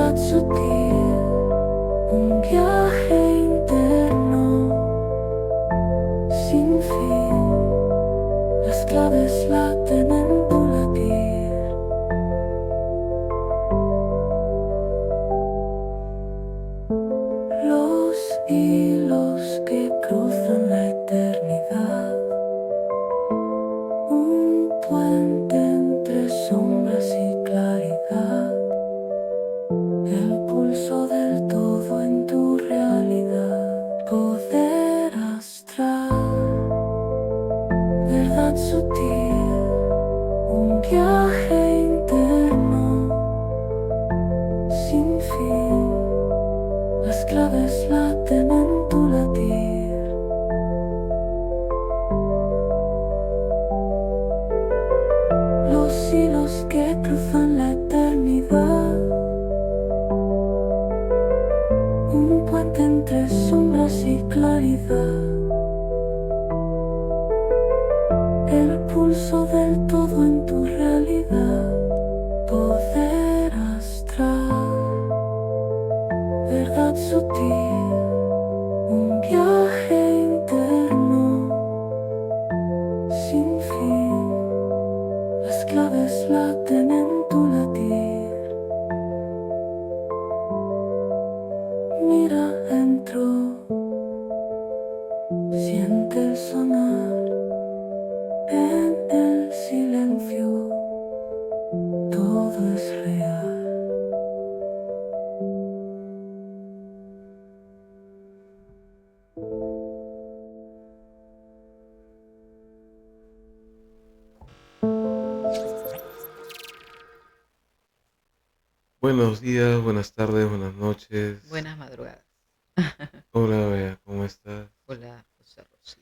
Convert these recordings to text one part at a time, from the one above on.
verdad sutil, un viaje interno sin fin. Las claves laten en tu latir. Los hilos que cruzan la eternidad, un puente entre sombras y claridad, el pulso del todo en tu realidad, poder astral, verdad sutil, un viaje interno sin fin. Las claves laten en tu latir. Los hilos que cruzan la eternidad, un puente entre sombras y claridad, el pulso del todo en tu realidad, poder astral, verdad sutil, un viaje interno sin fin. Las claves laten en tu latir. Mira dentro, siente el sonar en el silencio. Todo es real. Buenos días, buenas tardes, buenas noches. Buenas madrugadas. Hola, Bea, ¿cómo estás? Hola, José Rosy.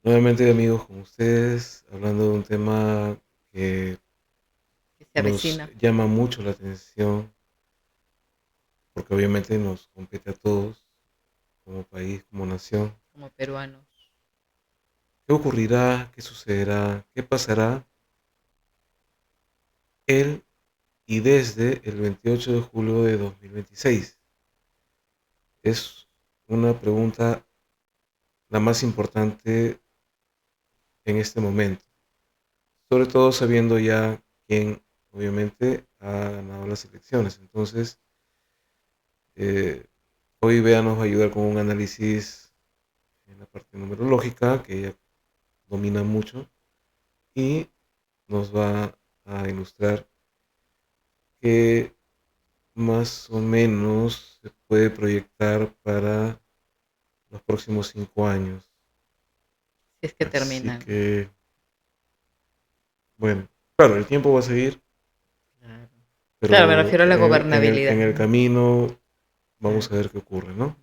Nuevamente, amigos, con ustedes, hablando de un tema que Que se nos avecina llama mucho la atención, porque obviamente nos compete a todos, como país, como nación. como peruanos. ¿Qué ocurrirá? ¿Qué sucederá? ¿Qué pasará el y desde el 28 de julio de 2026? Es una pregunta la más importante en este momento. Sobre todo sabiendo ya quién obviamente ha ganado las elecciones. Entonces, eh, hoy Bea nos va a ayudar con un análisis en la parte numerológica, que ella domina mucho, y nos va a ilustrar qué más o menos se puede proyectar para los próximos 5 años. Si es que Así terminan. que, bueno, claro, el tiempo va a seguir, Claro. Claro, me pero refiero a la en gobernabilidad. el camino vamos Claro. a ver qué ocurre, ¿no?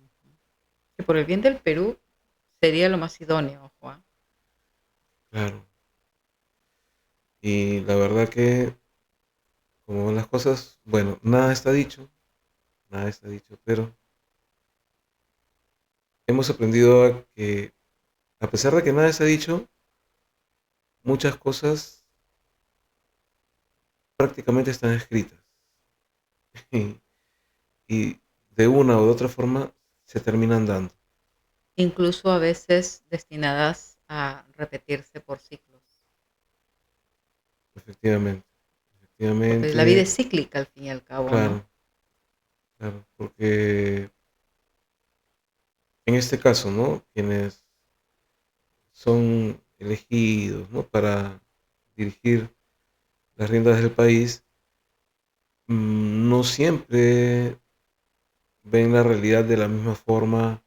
Que por el bien del Perú sería lo más idóneo, Juan. Claro. Y la verdad que, como van las cosas, bueno, nada está dicho, pero hemos aprendido a que, a pesar de que nada está dicho, muchas cosas prácticamente están escritas. Y, y de una u de otra forma se terminan dando. Incluso a veces destinadas a repetirse por ciclos. Efectivamente, Porque la vida efectivamente, es cíclica al fin y al cabo, ¿no? claro, claro, porque en este caso, ¿no? Quienes son elegidos, ¿no? Para dirigir las riendas del país, no siempre ven la realidad de la misma forma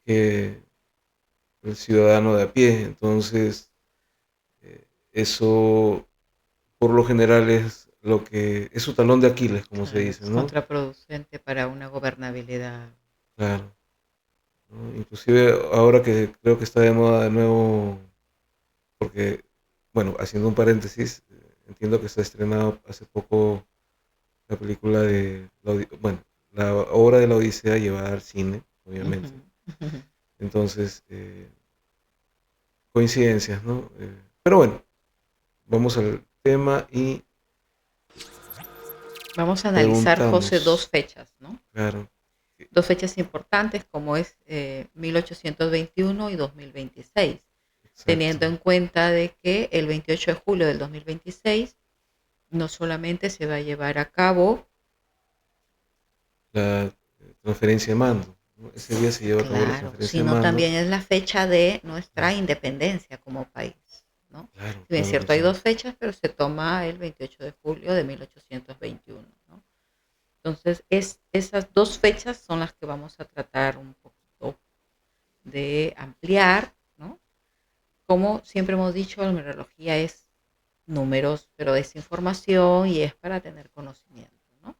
que el ciudadano de a pie. Entonces, eso por lo general es lo que es su talón de Aquiles, como se Claro, dice, es ¿no? contraproducente para una gobernabilidad. Claro, ¿no? Inclusive ahora que creo que está de moda de nuevo, porque, bueno, haciendo un paréntesis, entiendo que está estrenado hace poco la película de, bueno, la obra de la Odisea llevada al cine, Ujú. obviamente. Entonces, coincidencias, ¿no? Pero bueno, vamos al tema y Vamos a analizar, José, dos preguntamos, fechas, ¿no? claro, Dos fechas importantes como es 1821 y 2026, exacto, teniendo en cuenta de que el 28 de julio del 2026 no solamente se va a llevar a cabo, la transferencia de mando, ¿no? Ese día se lleva a cabo la claro, transferencia de sino mando. también es la fecha de nuestra independencia como país, ¿no? Claro, Si bien es claro que cierto, hay sí. dos fechas, pero se toma el 28 de julio de 1821, ¿no? Entonces, esas dos fechas son las que vamos a tratar un poquito de ampliar, ¿no? Como siempre hemos dicho, la numerología es números, pero es información y es para tener conocimiento, ¿no?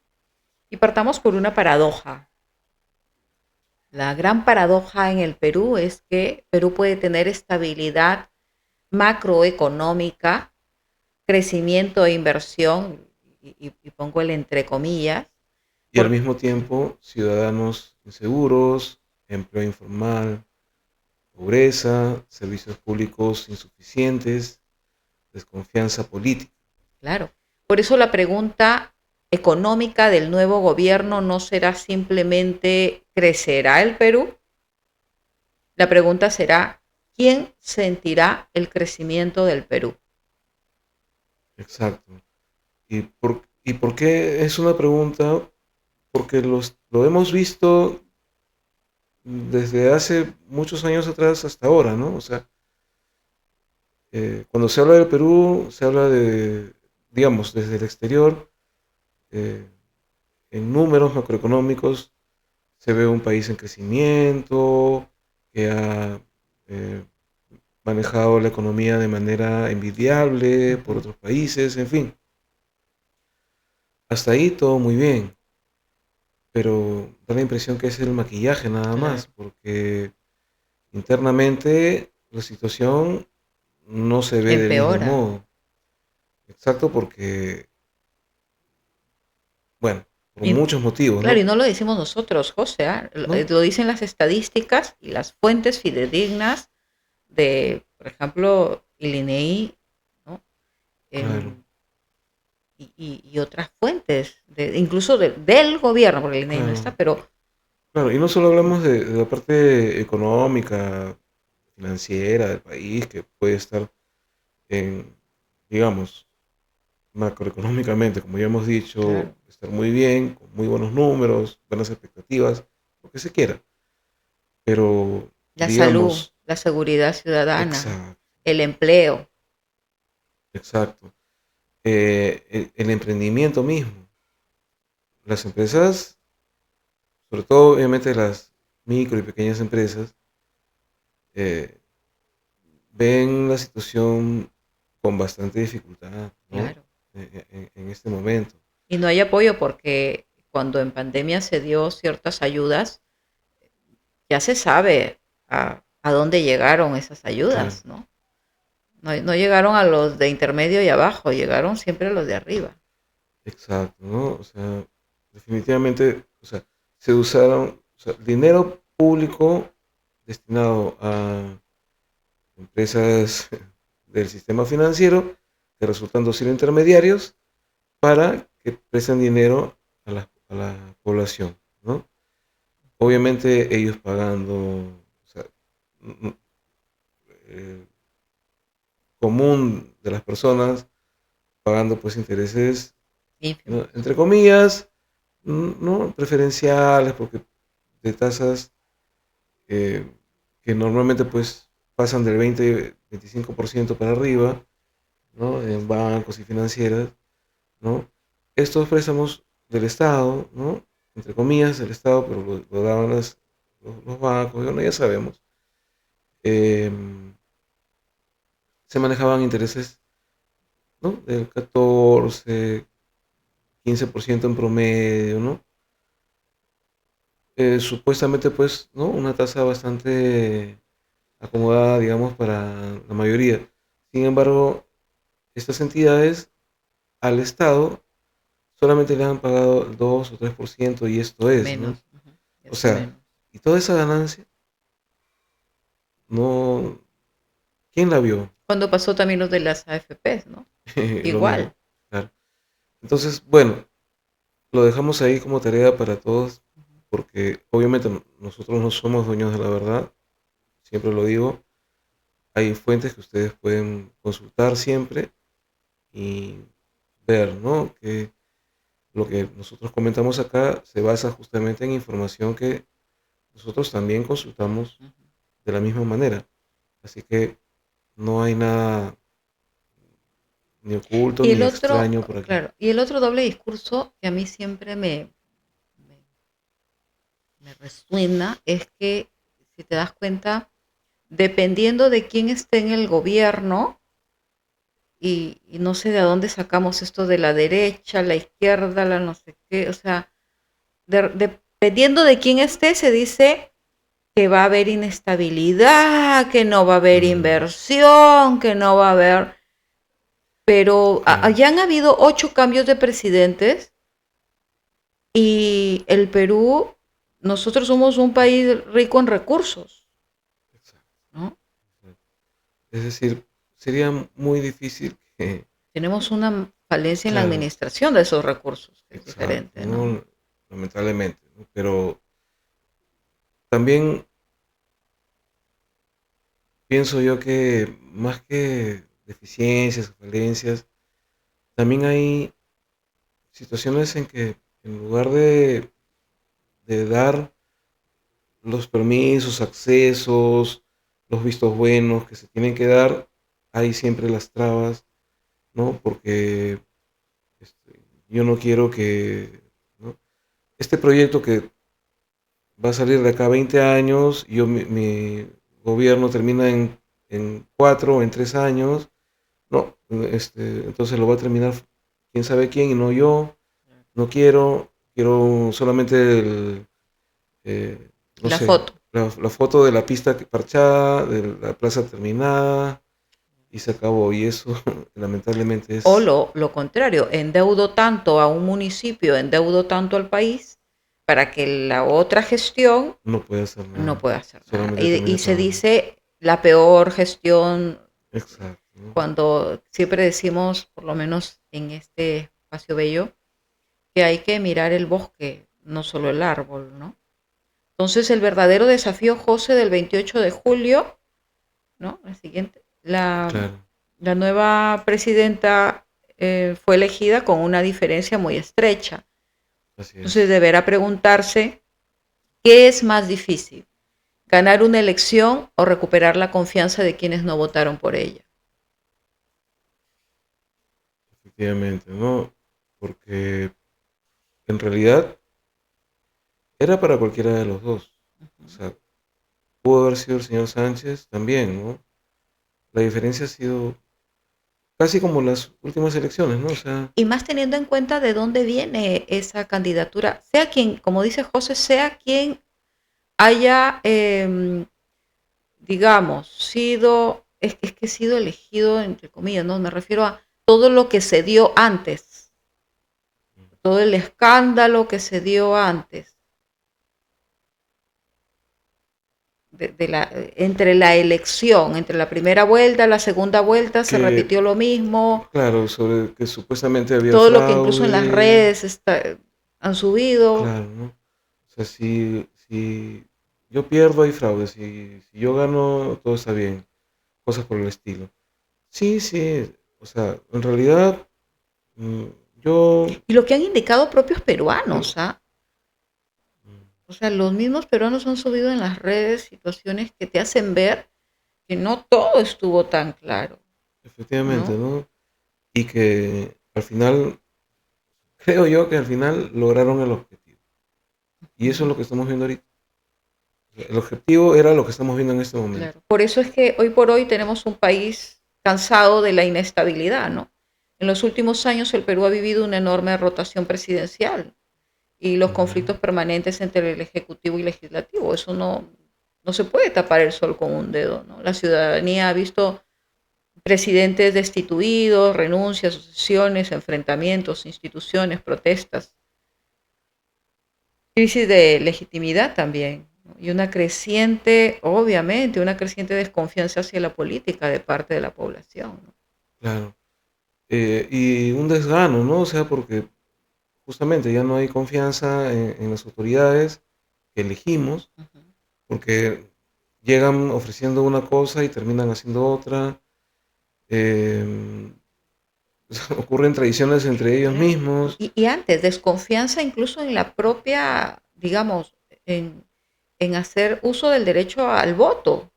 Y partamos por una paradoja. La gran paradoja en el Perú es que Perú puede tener estabilidad macroeconómica, crecimiento e inversión, y pongo el entre comillas, Y al por, mismo tiempo, ciudadanos inseguros, empleo informal, pobreza, servicios públicos insuficientes, desconfianza política. claro, por eso la pregunta económica del nuevo gobierno no será simplemente ¿crecerá el Perú? La pregunta será ¿quién sentirá el crecimiento del Perú? Exacto. ¿Y por qué es una pregunta? Porque lo hemos visto desde hace muchos años atrás hasta ahora, ¿no? O sea, cuando se habla del Perú, se habla de, digamos, desde el exterior, eh, en números macroeconómicos, se ve un país en crecimiento, que ha eh, manejado la economía de manera envidiable por Ujú, otros países, en fin. Hasta ahí todo muy bien, pero da la impresión que es el maquillaje nada más, claro. porque internamente la situación no se ve del mismo Empeora. modo. Exacto, porque, bueno, por Y, muchos motivos, claro, y ¿no? no lo decimos nosotros, José, ¿ah? ¿No? Lo dicen las estadísticas y las fuentes fidedignas de, por ejemplo, el INEI, ¿no? Claro, Em, y otras fuentes, incluso del gobierno, porque el INEI no está, claro, pero claro. Y no solo hablamos de la parte económica, financiera del país, que puede estar en, digamos, macroeconómicamente, como ya hemos dicho, claro, estar muy bien, con muy buenos números, buenas expectativas, lo que se quiera. Pero, la salud, digamos, la seguridad ciudadana, exacto, el empleo, exacto. El emprendimiento mismo. Las empresas, sobre todo obviamente las micro y pequeñas empresas, eh, ven la situación con bastante dificultad, ¿no? claro. En este momento. Y no hay apoyo porque cuando en pandemia se dio ciertas ayudas, ya se sabe a dónde llegaron esas Claro, ayudas, ¿no? No, no llegaron a los de intermedio y abajo, llegaron siempre a los de arriba. exacto, ¿no? O sea, definitivamente, o sea, se usaron, o sea, dinero público destinado a empresas del sistema financiero que resultan ser intermediarios para que presten dinero a la población, ¿no? Obviamente ellos pagando, o sea, el común de las personas pagando pues intereses, ¿no? Ínfimos. Entre comillas, ¿no? Preferenciales, porque de tasas eh, que normalmente pues pasan del 20-25% para arriba, ¿no? En bancos y financieras, ¿no? Estos préstamos del Estado, ¿no? Entre comillas, del Estado, pero lo daban los bancos, bueno, ya sabemos. eh, Se manejaban intereses, ¿no? Del 14, 15% en promedio, ¿no? Supuestamente, pues, ¿no? Una tasa bastante acomodada, digamos, para la mayoría. Sin embargo, estas entidades al Estado solamente le han pagado el 2 o 3% y esto es, ¿no? Menos, ujú, O eso sea, menos. y toda esa ganancia, no, ¿quién la vio? Cuando pasó también los de las AFPs, ¿no? Lo mismo, Igual. claro. Entonces, bueno, lo dejamos ahí como tarea para todos, porque obviamente nosotros no somos dueños de la verdad, siempre lo digo. Hay fuentes que ustedes pueden consultar siempre y ver, ¿no? Que lo que nosotros comentamos acá se basa justamente en información que nosotros también consultamos Ujú. de la misma manera. Así que no hay nada ni oculto Y el ni otro, extraño por aquí. claro, y el otro doble discurso que a mí siempre me, me resuena es que, si te das cuenta, dependiendo de quién esté en el gobierno, y no sé de dónde sacamos esto de la derecha, la izquierda, la no sé qué, o sea, dependiendo de quién esté, se dice que va a haber inestabilidad, que no va a haber Mm, inversión, que no va a haber... Pero claro, ya han habido 8 cambios de presidentes y el Perú, nosotros somos un país rico en recursos, exacto, ¿no? exacto. Es decir, sería muy difícil que, Tenemos una falencia en la claro, administración de esos recursos, que es exacto, diferente, ¿no? ¿no? Lamentablemente, ¿no? Pero también pienso yo que más que deficiencias o falencias, también hay situaciones en que en lugar de dar los permisos, accesos, los vistos buenos que se tienen que dar, hay siempre las trabas, ¿no? Porque yo no quiero que, ¿no? Este proyecto que va a salir de acá a 20 años, mi gobierno termina en 4 o en 3 años, no, entonces lo va a terminar quién sabe quién y no yo, no quiero solamente no La sé, foto. la foto de la pista parchada, de la plaza terminada y se acabó. Y eso lamentablemente O es, lo contrario, endeudo tanto a un municipio, endeudo tanto al país, para que la otra gestión no puede hacer no nada, pueda hacer nada. solamente Y termina se pagando. dice la peor gestión, Exacto, ¿no? cuando siempre decimos, por lo menos en este espacio bello, que hay que mirar el bosque, no solo el árbol, ¿no? Entonces, el verdadero desafío, José, del 28 de julio, ¿no? La siguiente, Claro, la nueva presidenta fue elegida con una diferencia muy estrecha. así Entonces, es. deberá preguntarse qué es más difícil, ganar una elección o recuperar la confianza de quienes no votaron por ella. Efectivamente, ¿no? Porque en realidad era para cualquiera de los dos. O Uh-huh. sea, pudo haber sido el señor Sánchez también, ¿no? La diferencia ha sido casi como las últimas elecciones, ¿no? O sea, Y más teniendo en cuenta de dónde viene esa candidatura, sea quien, como dice José, sea quien haya, digamos, sido, es que sido elegido, entre comillas, ¿no? Me refiero a todo lo que se dio antes, todo el escándalo que se dio antes, entre la elección, entre la primera vuelta, la segunda vuelta, se que, repitió lo mismo, claro, sobre que supuestamente había todo lo que incluso en las fraude, redes han subido, claro, ¿no? O sea, si yo pierdo hay fraude, si yo gano todo está bien, cosas por el estilo. Sí, sí, o sea, en realidad mm, yo, y lo que han indicado propios mm, peruanos, ¿ah? mm, O sea, los mismos peruanos han subido en las redes situaciones que te hacen ver que no todo estuvo tan claro, efectivamente, ¿no? ¿no? Y que al final, creo yo que al final lograron el objetivo. Y eso es lo que estamos viendo ahorita. O sea, el objetivo era lo que estamos viendo en este momento. Claro. Por eso es que hoy por hoy tenemos un país cansado de la inestabilidad, ¿no? En los últimos años el Perú ha vivido una enorme rotación presidencial y los Ujú. conflictos permanentes entre el Ejecutivo y Legislativo. Eso no se puede tapar el sol con un dedo, ¿no? La ciudadanía ha visto presidentes destituidos, renuncias, sucesiones, enfrentamientos, instituciones, protestas, crisis de legitimidad también, ¿no? Y una creciente, obviamente, una creciente desconfianza hacia la política de parte de la población, ¿no? Claro. Y un desgano, ¿no? O sea, porque justamente ya no hay confianza en las autoridades que elegimos, Ujú. porque llegan ofreciendo una cosa y terminan haciendo otra. eh, Ocurren traiciones entre ellos Claro. mismos Y antes, desconfianza incluso en la propia, digamos, en hacer uso del derecho al voto,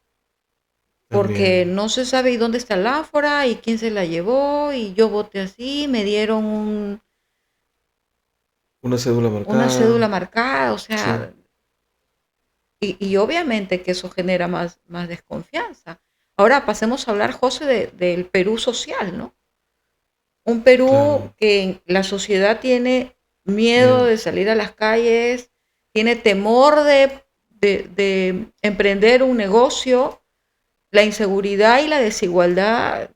porque también. no se sabe y dónde está la ánfora y quién se la llevó y yo voté así, me dieron Una cédula una cédula marcada, marcada, o sí, sea, y obviamente que eso genera más desconfianza. Ahora pasemos a hablar, José, del Perú social, ¿no? Un Perú claro, que la sociedad tiene miedo miedo, de salir a las calles, tiene temor de emprender un negocio, la inseguridad y la desigualdad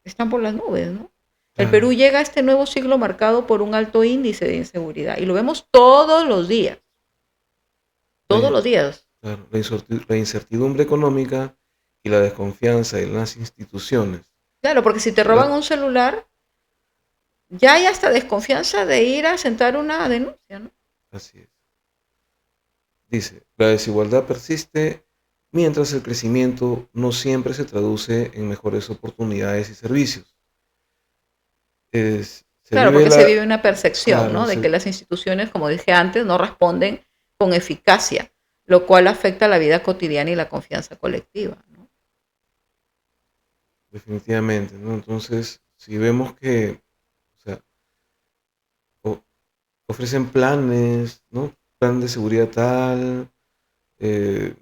están por las nubes, ¿no? El Perú claro, llega a este nuevo siglo marcado por un alto índice de inseguridad y lo vemos todos los días, la, todos in- los días. claro, la incertidumbre económica y la desconfianza en las instituciones. Claro, porque si te roban La- un celular, ya hay hasta desconfianza de ir a sentar una denuncia, ¿no? Así es. Dice, la desigualdad persiste mientras el crecimiento no siempre se traduce en mejores oportunidades y servicios. Se Claro, vive porque se la, vive una percepción, claro, ¿no? De que las instituciones, como dije antes, no responden con eficacia, lo cual afecta la vida cotidiana y la confianza colectiva, ¿no? definitivamente, ¿no? Entonces, si vemos que, o sea, o- ofrecen planes, ¿no? Plan de seguridad tal, eh,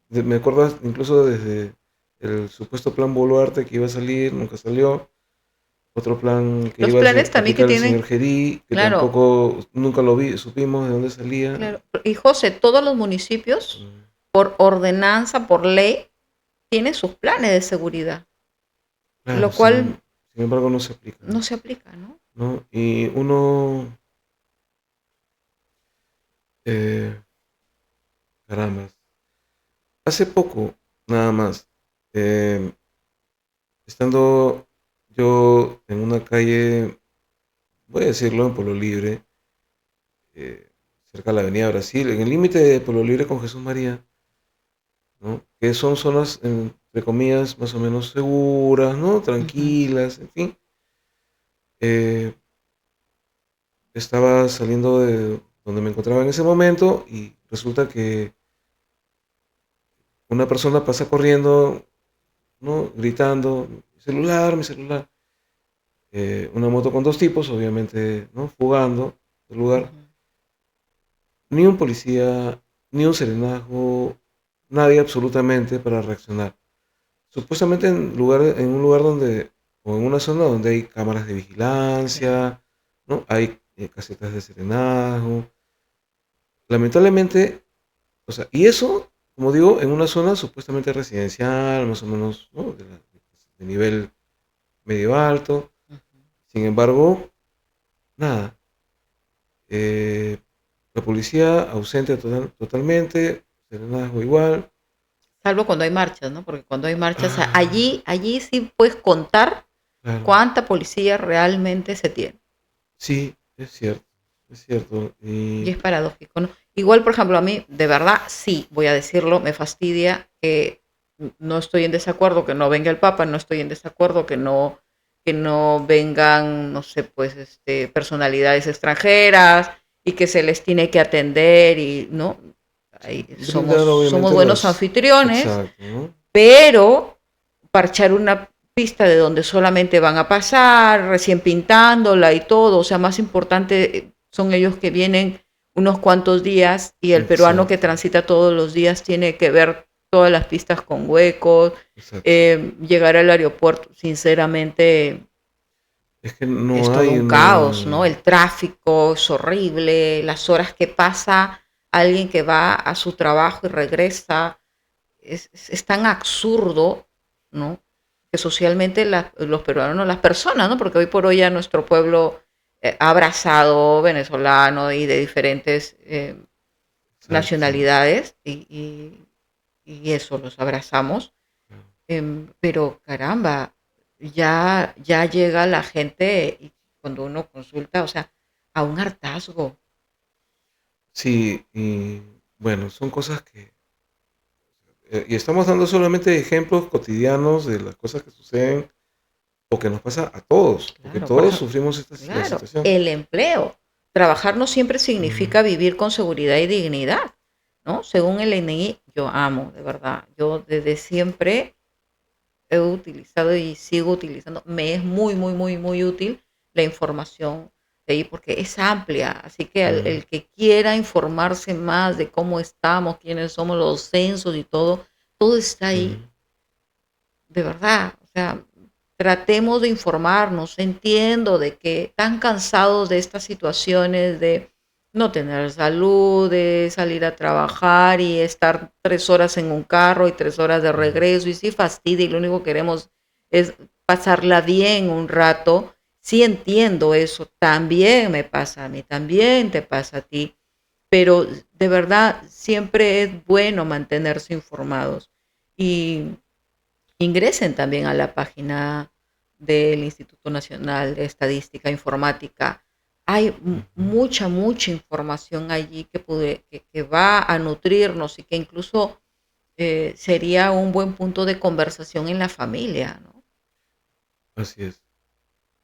me acuerdo incluso desde el supuesto plan Boluarte que iba a salir, nunca salió. Otro plan que Los iba a planes también que aplicar el señor tienen, Gerí, que claro, tampoco nunca lo vi, supimos de dónde salía. claro. Y José, todos los municipios, Mm, por ordenanza, por ley, tienen sus planes de seguridad, claro, lo cual sin embargo no se aplica, no se aplica, ¿no? ¿no? Y uno, eh, caramba, hace poco, nada más, eh, estando yo en una calle, voy a decirlo, en Pueblo Libre, eh, cerca de la Avenida Brasil, en el límite de Pueblo Libre con Jesús María, ¿no? Que son zonas, entre comillas, más o menos seguras, ¿no? Ujú, Tranquilas, en fin. Eh, Estaba saliendo de donde me encontraba en ese momento y resulta que una persona pasa corriendo, ¿no? Gritando, mi celular, mi celular. Una moto con dos tipos, obviamente, ¿no? Fugando del lugar. ujú. Ni un policía, ni un serenazgo, nadie absolutamente para reaccionar. Supuestamente en un lugar donde, o en una zona donde hay cámaras de Claro. vigilancia, ¿no? Hay casetas de serenazgo. Lamentablemente, o sea, y eso, como digo, en una zona supuestamente residencial, más o menos, ¿no? De nivel medio alto. Ujú. Sin embargo, nada. eh, la policía ausente totalmente, serenazgo igual. Salvo cuando hay marchas, ¿no? Porque cuando hay marchas, Ah, allí sí puedes contar claro. cuánta policía realmente se tiene. Sí, es cierto, es cierto. Y Y es paradójico, ¿no? Igual, por ejemplo, a mí, de verdad, sí, voy a decirlo, me fastidia que no estoy en desacuerdo que no venga el Papa, no estoy en desacuerdo que no vengan, no sé, pues, personalidades extranjeras y que se les tiene que atender y, ¿no? sí, Ahí brindar somos obviamente buenos las... anfitriones, Exacto, ¿no? pero parchar una pista de donde solamente van a pasar, recién pintándola y todo, o sea, más importante son ellos que vienen unos cuantos días y el peruano que Exacto, transita todos los días tiene que ver todas las pistas con huecos, exacto. llegar al aeropuerto, sinceramente, Es que es no todo hay un caos, ¿no? una... El tráfico es horrible, las horas que pasa alguien que va a su trabajo y regresa, es tan absurdo, ¿no? Que socialmente los peruanos, las personas, ¿no? Porque hoy por hoy ya nuestro pueblo ha abrazado venezolanos y de diferentes Exacto. nacionalidades y eso, los abrazamos. Pero caramba, ya llega la gente, cuando uno consulta, o sea, a un hartazgo. Sí, y bueno, son cosas que... y estamos dando solamente ejemplos cotidianos de las cosas que suceden o que nos pasa a todos, porque Claro, por todos ejemplo, sufrimos la claro, situación. el empleo. Trabajar no siempre Ujú, significa vivir con seguridad y dignidad, ¿no? Según el INEGI, yo amo, de verdad. Yo desde siempre he utilizado y sigo utilizando. Me es muy, muy, muy, muy útil la información de ahí porque es amplia. Así que ujú, el que quiera informarse más de cómo estamos, quiénes somos, los censos y todo, todo está ahí, ujú. de verdad. O sea, tratemos de informarnos. Entiendo de que están cansados de estas situaciones de no tener salud, de salir a trabajar y estar 3 horas en un carro y 3 horas de Ujú, regreso y sí fastidia y lo único que queremos es pasarla bien un rato. Sí entiendo eso, también me pasa a mí, también te pasa a ti, pero de verdad siempre es bueno mantenerse informados y ingresen también a la página del Instituto Nacional de Estadística e Informática. Hay ujú. mucha, mucha información allí que va a nutrirnos y que incluso sería un buen punto de conversación en la familia, ¿no? Así es.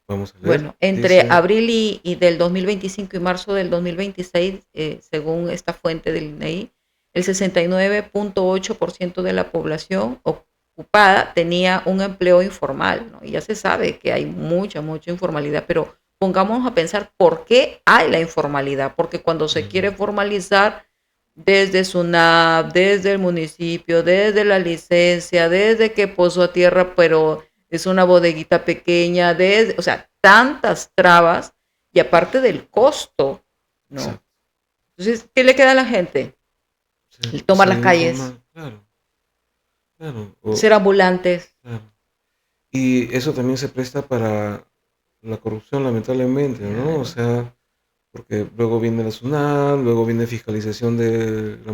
Vamos a leer. Bueno, entre Dice, abril y del 2025 y marzo del 2026, según esta fuente del INEI, el 69.8% de la población ocupada tenía un empleo informal, ¿no? Y ya se sabe que hay mucha, mucha informalidad, pero pongámonos a pensar por qué hay la informalidad, porque cuando se quiere ujú, formalizar desde SUNAP, desde el municipio, desde la licencia, desde que puso a tierra, pero es una bodeguita pequeña, o sea, tantas trabas y aparte del costo, ¿no? exacto. Entonces, ¿qué le queda a la gente? El tomar las Salir calles, informal, claro, claro, ser ambulantes. claro. Y eso también se presta para la corrupción, lamentablemente, ¿no? O Claro. sea, porque luego viene la SUNAT, luego viene fiscalización de la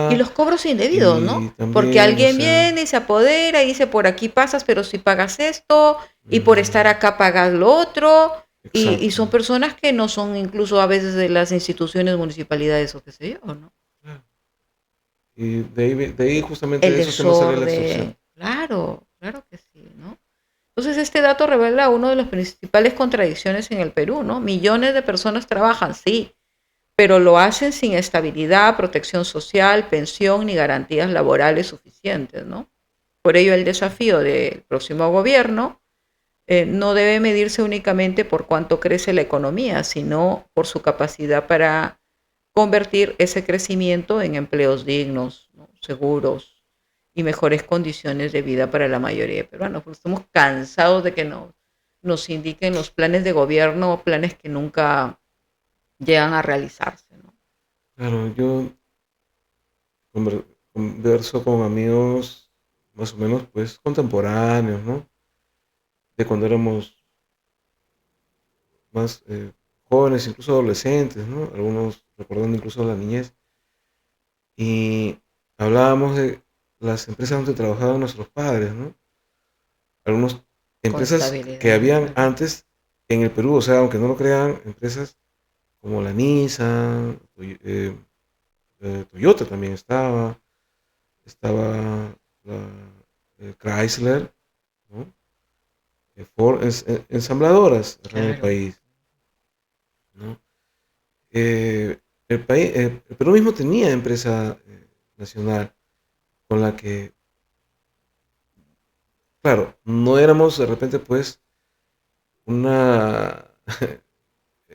Y municipalidad los cobros indebidos, y ¿no? Porque también, o alguien sea, viene y se apodera y dice, por aquí pasas, pero si pagas esto, y por estar ujú, acá pagas lo otro, y exacto, son personas que no son incluso a veces de las instituciones, municipalidades o qué sé yo, ¿no? claro. Y de ahí justamente El de esos temas sale la extorsión. desorden, claro, claro que sí, ¿no? Entonces, este dato revela una de las principales contradicciones en el Perú, ¿no? Millones de personas trabajan, sí, pero lo hacen sin estabilidad, protección social, pensión ni garantías laborales suficientes, ¿no? Por ello, el desafío del próximo gobierno no debe medirse únicamente por cuánto crece la economía, sino por su capacidad para convertir ese crecimiento en empleos dignos, ¿no? Seguros y mejores condiciones de vida para la mayoría de peruanos, porque estamos cansados de que nos indiquen los planes de gobierno, planes que nunca llegan a realizarse, ¿no? Claro, yo converso con amigos más o menos pues contemporáneos, ¿no? De cuando éramos más jóvenes, incluso adolescentes, ¿no? Algunos recordando incluso la niñez. Y hablábamos de las empresas donde trabajaban nuestros padres, ¿no? Algunas Con empresas que estabilidad, habían claro. antes en el Perú, o sea, aunque no lo crean, empresas como la Nissan, Toyota también estaba la Chrysler, ¿no? Ford, ensambladoras acá en el Claro. país, ¿no? El Perú mismo tenía empresa nacional con la que, claro, no éramos de repente pues una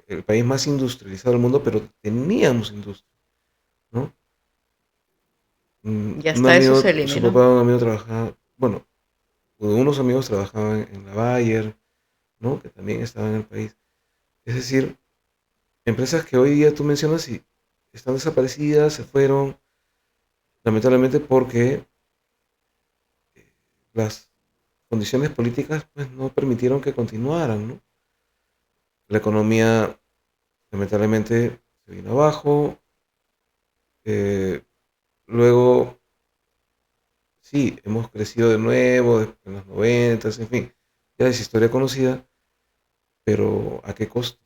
el país más industrializado del mundo, pero teníamos industria, ¿no? Ya Un está, eso amigo, se su eliminó. papá, un amigo trabajaba, bueno, unos amigos trabajaban en la Bayer, ¿no? Que también estaba en el país. Es decir, empresas que hoy día tú mencionas y están desaparecidas, se fueron, lamentablemente porque las condiciones políticas pues, no permitieron que continuaran, ¿no? La economía lamentablemente se vino abajo, eh, luego sí, hemos crecido de nuevo en los 90, en fin, ya es historia conocida, pero ¿a qué costo?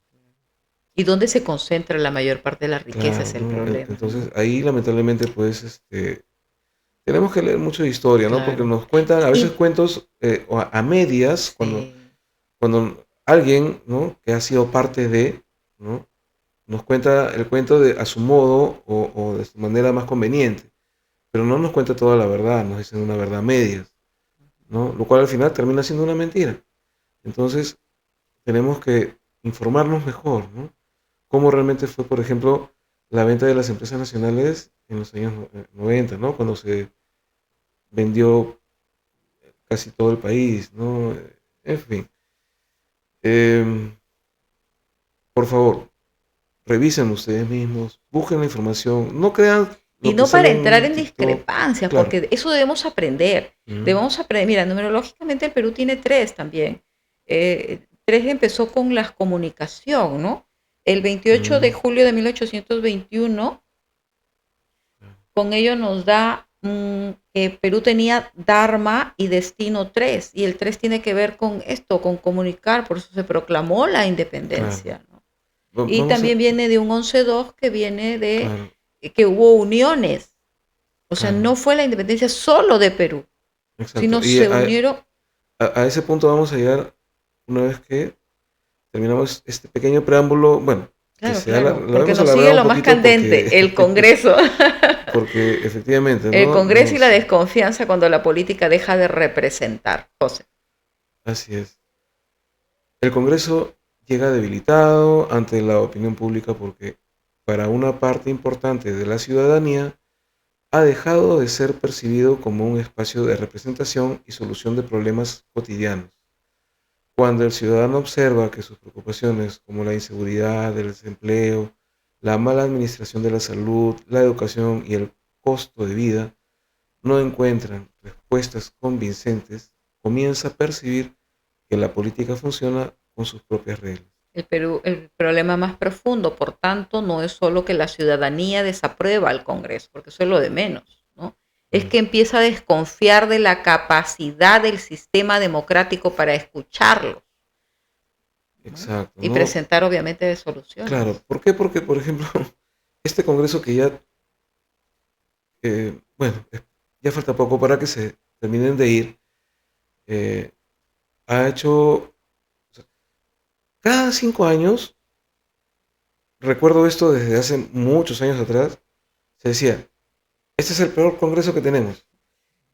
¿Y dónde se concentra la mayor parte de la riqueza? Claro, Es el ¿no? problema, ¿no? Entonces ahí lamentablemente pues tenemos que leer mucho de historia, ¿no? Porque Claro. nos cuentan a veces Y cuentos o a medias sí. cuando alguien, ¿no? Que ha sido parte de, ¿no? Nos cuenta el cuento a su modo o de su manera más conveniente, pero no nos cuenta toda la verdad, nos dicen una verdad a medias, ¿no? Lo cual al final termina siendo una mentira. Entonces tenemos que informarnos mejor, ¿no? Cómo realmente fue, por ejemplo, la venta de las empresas nacionales en los años 90, ¿no? Cuando se vendió casi todo el país, ¿no? En fin, em, por favor, revisen ustedes mismos, busquen la información, no crean Y lo que no para sale entrar en en TikTok, discrepancias, claro. porque eso debemos aprender. Mm, Debemos aprender. Mira, numerológicamente el Perú tiene tres también. Tres empezó con la comunicación, ¿no? El 28 de mm, julio de 1821, con ello nos da que Perú tenía Dharma y Destino 3, y el 3 tiene que ver con esto, con comunicar, por eso se proclamó la claro. independencia, ¿no? Y Vamos a, también viene de un 11-2 que viene de claro, que hubo uniones. O sea, claro, no fue la independencia solo de Perú, exacto. sino Y se unieron. a ese punto vamos a llegar una vez que terminamos este pequeño preámbulo, bueno, que Claro, claro, lo porque hemos nos alargado sigue un lo más poquito candente, el Congreso. porque efectivamente, El ¿no? Congreso y la desconfianza cuando la política deja de representar. José. Así es. El Congreso llega debilitado ante la opinión pública porque para una parte importante de la ciudadanía ha dejado de ser percibido como un espacio de representación y solución de problemas cotidianos. Cuando el ciudadano observa que sus preocupaciones como la inseguridad, el desempleo, la mala administración de la salud, la educación y el costo de vida no encuentran respuestas convincentes, comienza a percibir que la política funciona con sus propias reglas. El Perú, el problema más profundo, por tanto, no es solo que la ciudadanía desaprueba al Congreso, porque eso es lo de menos, ¿no? Es Mm, que empieza a desconfiar de la capacidad del sistema democrático para escucharlo, ¿no? exacto, Y ¿no? presentar, obviamente, soluciones. Claro, ¿por qué? Porque, por ejemplo, este Congreso que ya, bueno, ya falta poco para que se terminen de ir, eh, ha hecho, o sea, cada 5 años, recuerdo esto desde hace muchos años atrás, se decía, este es el peor Congreso que tenemos.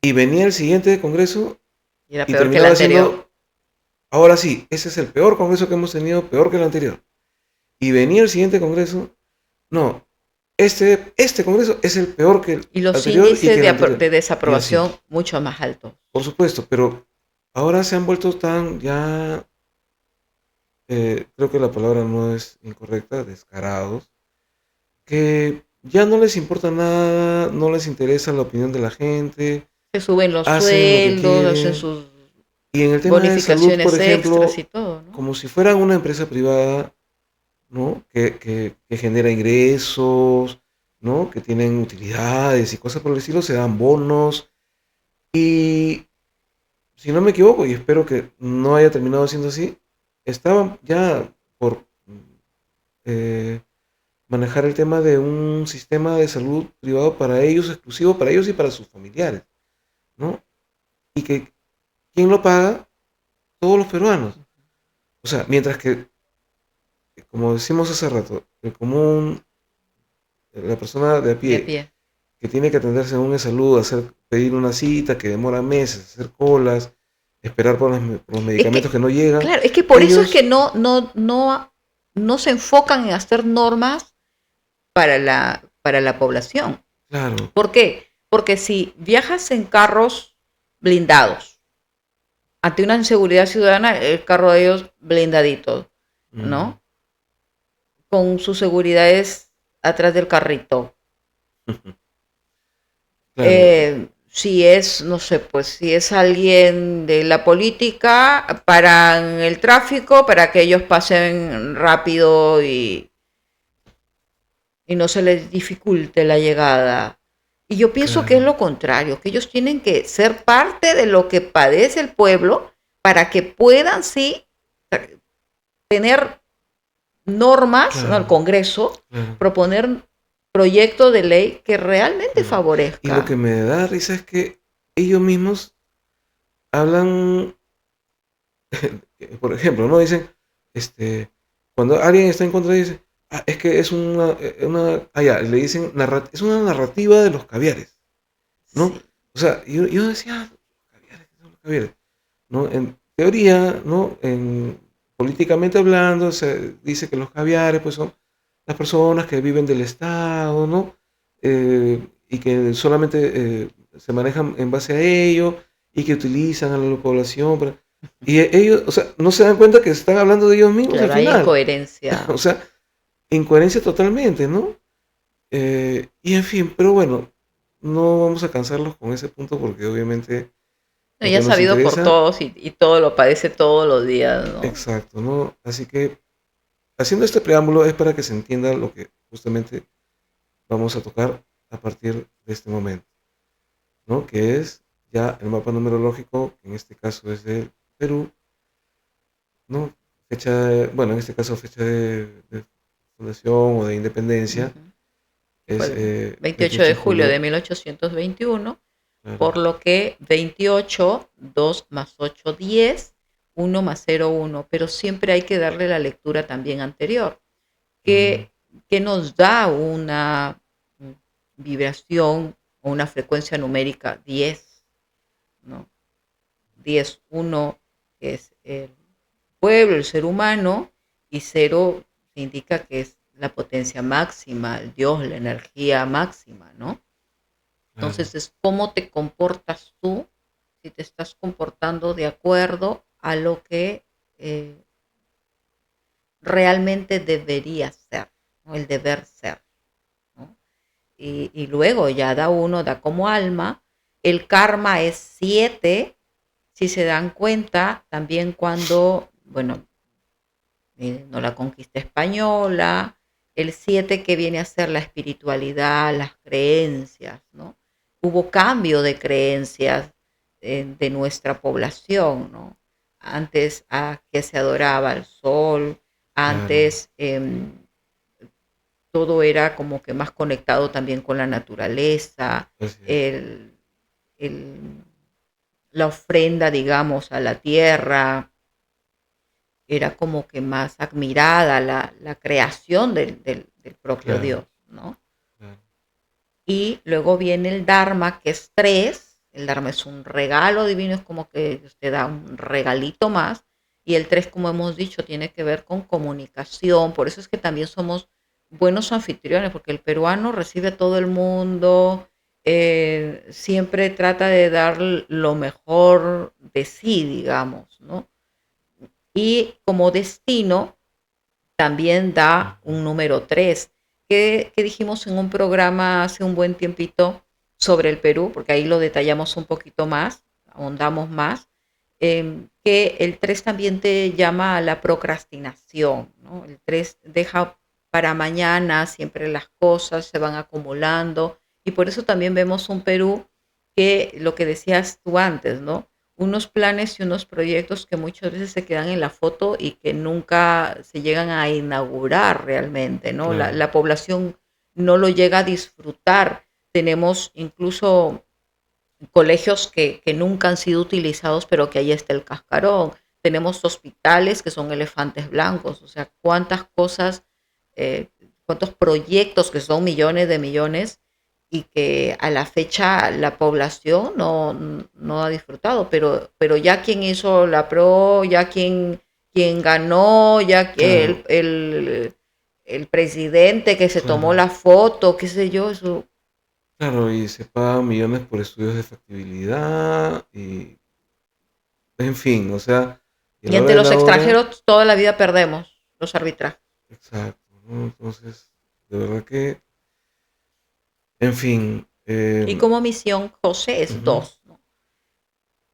Y venía el siguiente Congreso Y era y peor que el terminaba anterior. siendo, ahora sí, ese es el peor Congreso que hemos tenido, peor que el anterior. Y venía el siguiente Congreso, no, este Congreso es el peor que el Y los anterior y índices que el anterior. de Y así, desaprobación mucho más altos. por supuesto, pero ahora se han vuelto tan ya, creo que la palabra no es incorrecta, descarados, que ya no les importa nada, no les interesa la opinión de la gente, Se suben los hacen lo que sueldos, hacen quieren. sus Y en el tema de salud, por bonificaciones extras y ejemplo, todo, ¿no? como si fueran una empresa privada, ¿no? Que genera ingresos, ¿no? Que tienen utilidades y cosas por el estilo, se dan bonos. Y si no me equivoco, y espero que no haya terminado siendo así, estaban ya por eh, manejar el tema de un sistema de salud privado para ellos, exclusivo para ellos y para sus familiares, ¿no? Y que, ¿quién lo paga? Todos los peruanos. O sea, mientras que, como decimos hace rato, el común, la persona de a De a pie, pie. que tiene que atenderse a un salud, pedir una cita que demora meses, hacer colas, esperar por los Es medicamentos que, que no llegan, claro, es que por eso es que ellos, no se enfocan en hacer normas para la población. claro, ¿Por qué? Porque si viajas en carros blindados, ante una inseguridad ciudadana, el carro de ellos blindadito, mm, ¿no? Con sus seguridades atrás del carrito. claro, Si es, no sé, pues si es alguien de la política, paran el tráfico para que ellos pasen rápido y no se les dificulte la llegada. Y yo pienso que es claro, lo contrario, que ellos tienen que ser parte de lo que padece el pueblo para que puedan, sí, tener normas, ¿no? Al Claro, Congreso, claro, proponer proyectos de ley que realmente claro. Y lo que favorezca. me da risa es que ellos mismos hablan, por ejemplo, ¿no? Dicen, este, cuando alguien está en contra, dice, ah, es que es ya, le dicen, es una narrativa de los caviares, ¿no? Sí, O sea, yo decía, ah, caviares, ¿qué son los caviares? ¿No? En teoría, ¿no? Políticamente hablando, se dice que los caviares, pues, son las personas que viven del Estado, ¿no? Y que solamente se manejan en base a ello y que utilizan a la población. Y ellos, o sea, no se dan cuenta que están hablando de ellos mismos al claro, hay final. incoherencia. O sea, incoherencia totalmente, ¿no? Y en fin, pero bueno, no vamos a cansarlos con ese punto porque obviamente No, lo ya que es nos sabido por interesa, todos y todo lo padece todos los días, ¿no? exacto, ¿no? Así que haciendo este preámbulo es para que se entienda lo que justamente vamos a tocar a partir de este momento, ¿no? Que es ya el mapa numerológico, que en este caso es del Perú, ¿no? Bueno, en este caso fecha de fundación o de independencia Ujú. Que fue es el 28 28 de de julio de julio, 1821, claro. por lo que 28, 2 más 8, 10, 1 más 0, 1, pero siempre hay que darle la lectura también anterior, Mm, que, que nos da una vibración o una frecuencia numérica 10, ¿no? 10, 1, que es el pueblo, el ser humano, y 0 indica que es la potencia máxima, el Dios, la energía máxima, ¿no? claro, Entonces es cómo te comportas tú, si te estás comportando de acuerdo a lo que eh, realmente debería ser, ¿no? El deber ser, ¿no? Y luego ya da uno, da como alma. El karma es 7, si se dan cuenta, también cuando, bueno, no la conquista española, el 7 que viene a ser la espiritualidad, las creencias, ¿no? Hubo cambio de creencias de nuestra población, ¿no? Antes a que se adoraba el sol, claro, antes todo era como que más conectado también con la naturaleza, así es, el, el, la ofrenda, digamos, a la tierra, era como que más admirada la creación del propio claro, Dios, ¿no? claro, Y luego viene el Dharma, que es 3. El Dharma es un regalo divino, es como que usted da un regalito más. Y el 3, como hemos dicho, tiene que ver con comunicación. Por eso es que también somos buenos anfitriones, porque el peruano recibe a todo el mundo, siempre trata de dar lo mejor de sí, digamos, ¿no? Y como destino, también da ujú, un número 3 que dijimos en un programa hace un buen tiempito sobre el Perú, porque ahí lo detallamos un poquito más, ahondamos más, que el 3 también te llama a la procrastinación, ¿no? El 3 deja para mañana, siempre las cosas se van acumulando y por eso también vemos un Perú que lo que decías tú antes, ¿no? Unos planes y unos proyectos que muchas veces se quedan en la foto y que nunca se llegan a inaugurar realmente, ¿no? La, claro, la población no lo llega a disfrutar. Tenemos incluso colegios que nunca han sido utilizados, pero que ahí está el cascarón. Tenemos hospitales que son elefantes blancos, o sea, cuántas cosas, eh, cuántos proyectos que son millones de millones y que a la fecha la población no ha disfrutado, pero ya quien hizo la pro, ya quien ganó, ya que claro, el presidente que se tomó claro. la foto, qué sé yo, eso. Claro, y se pagan millones por estudios de factibilidad y, en fin, o sea, y a Y la hora ante de los la hora, extranjeros toda la vida perdemos los arbitrajes. exacto, ¿no? Entonces, de verdad que, en fin, Y como misión, José es ujú, 2, ¿no?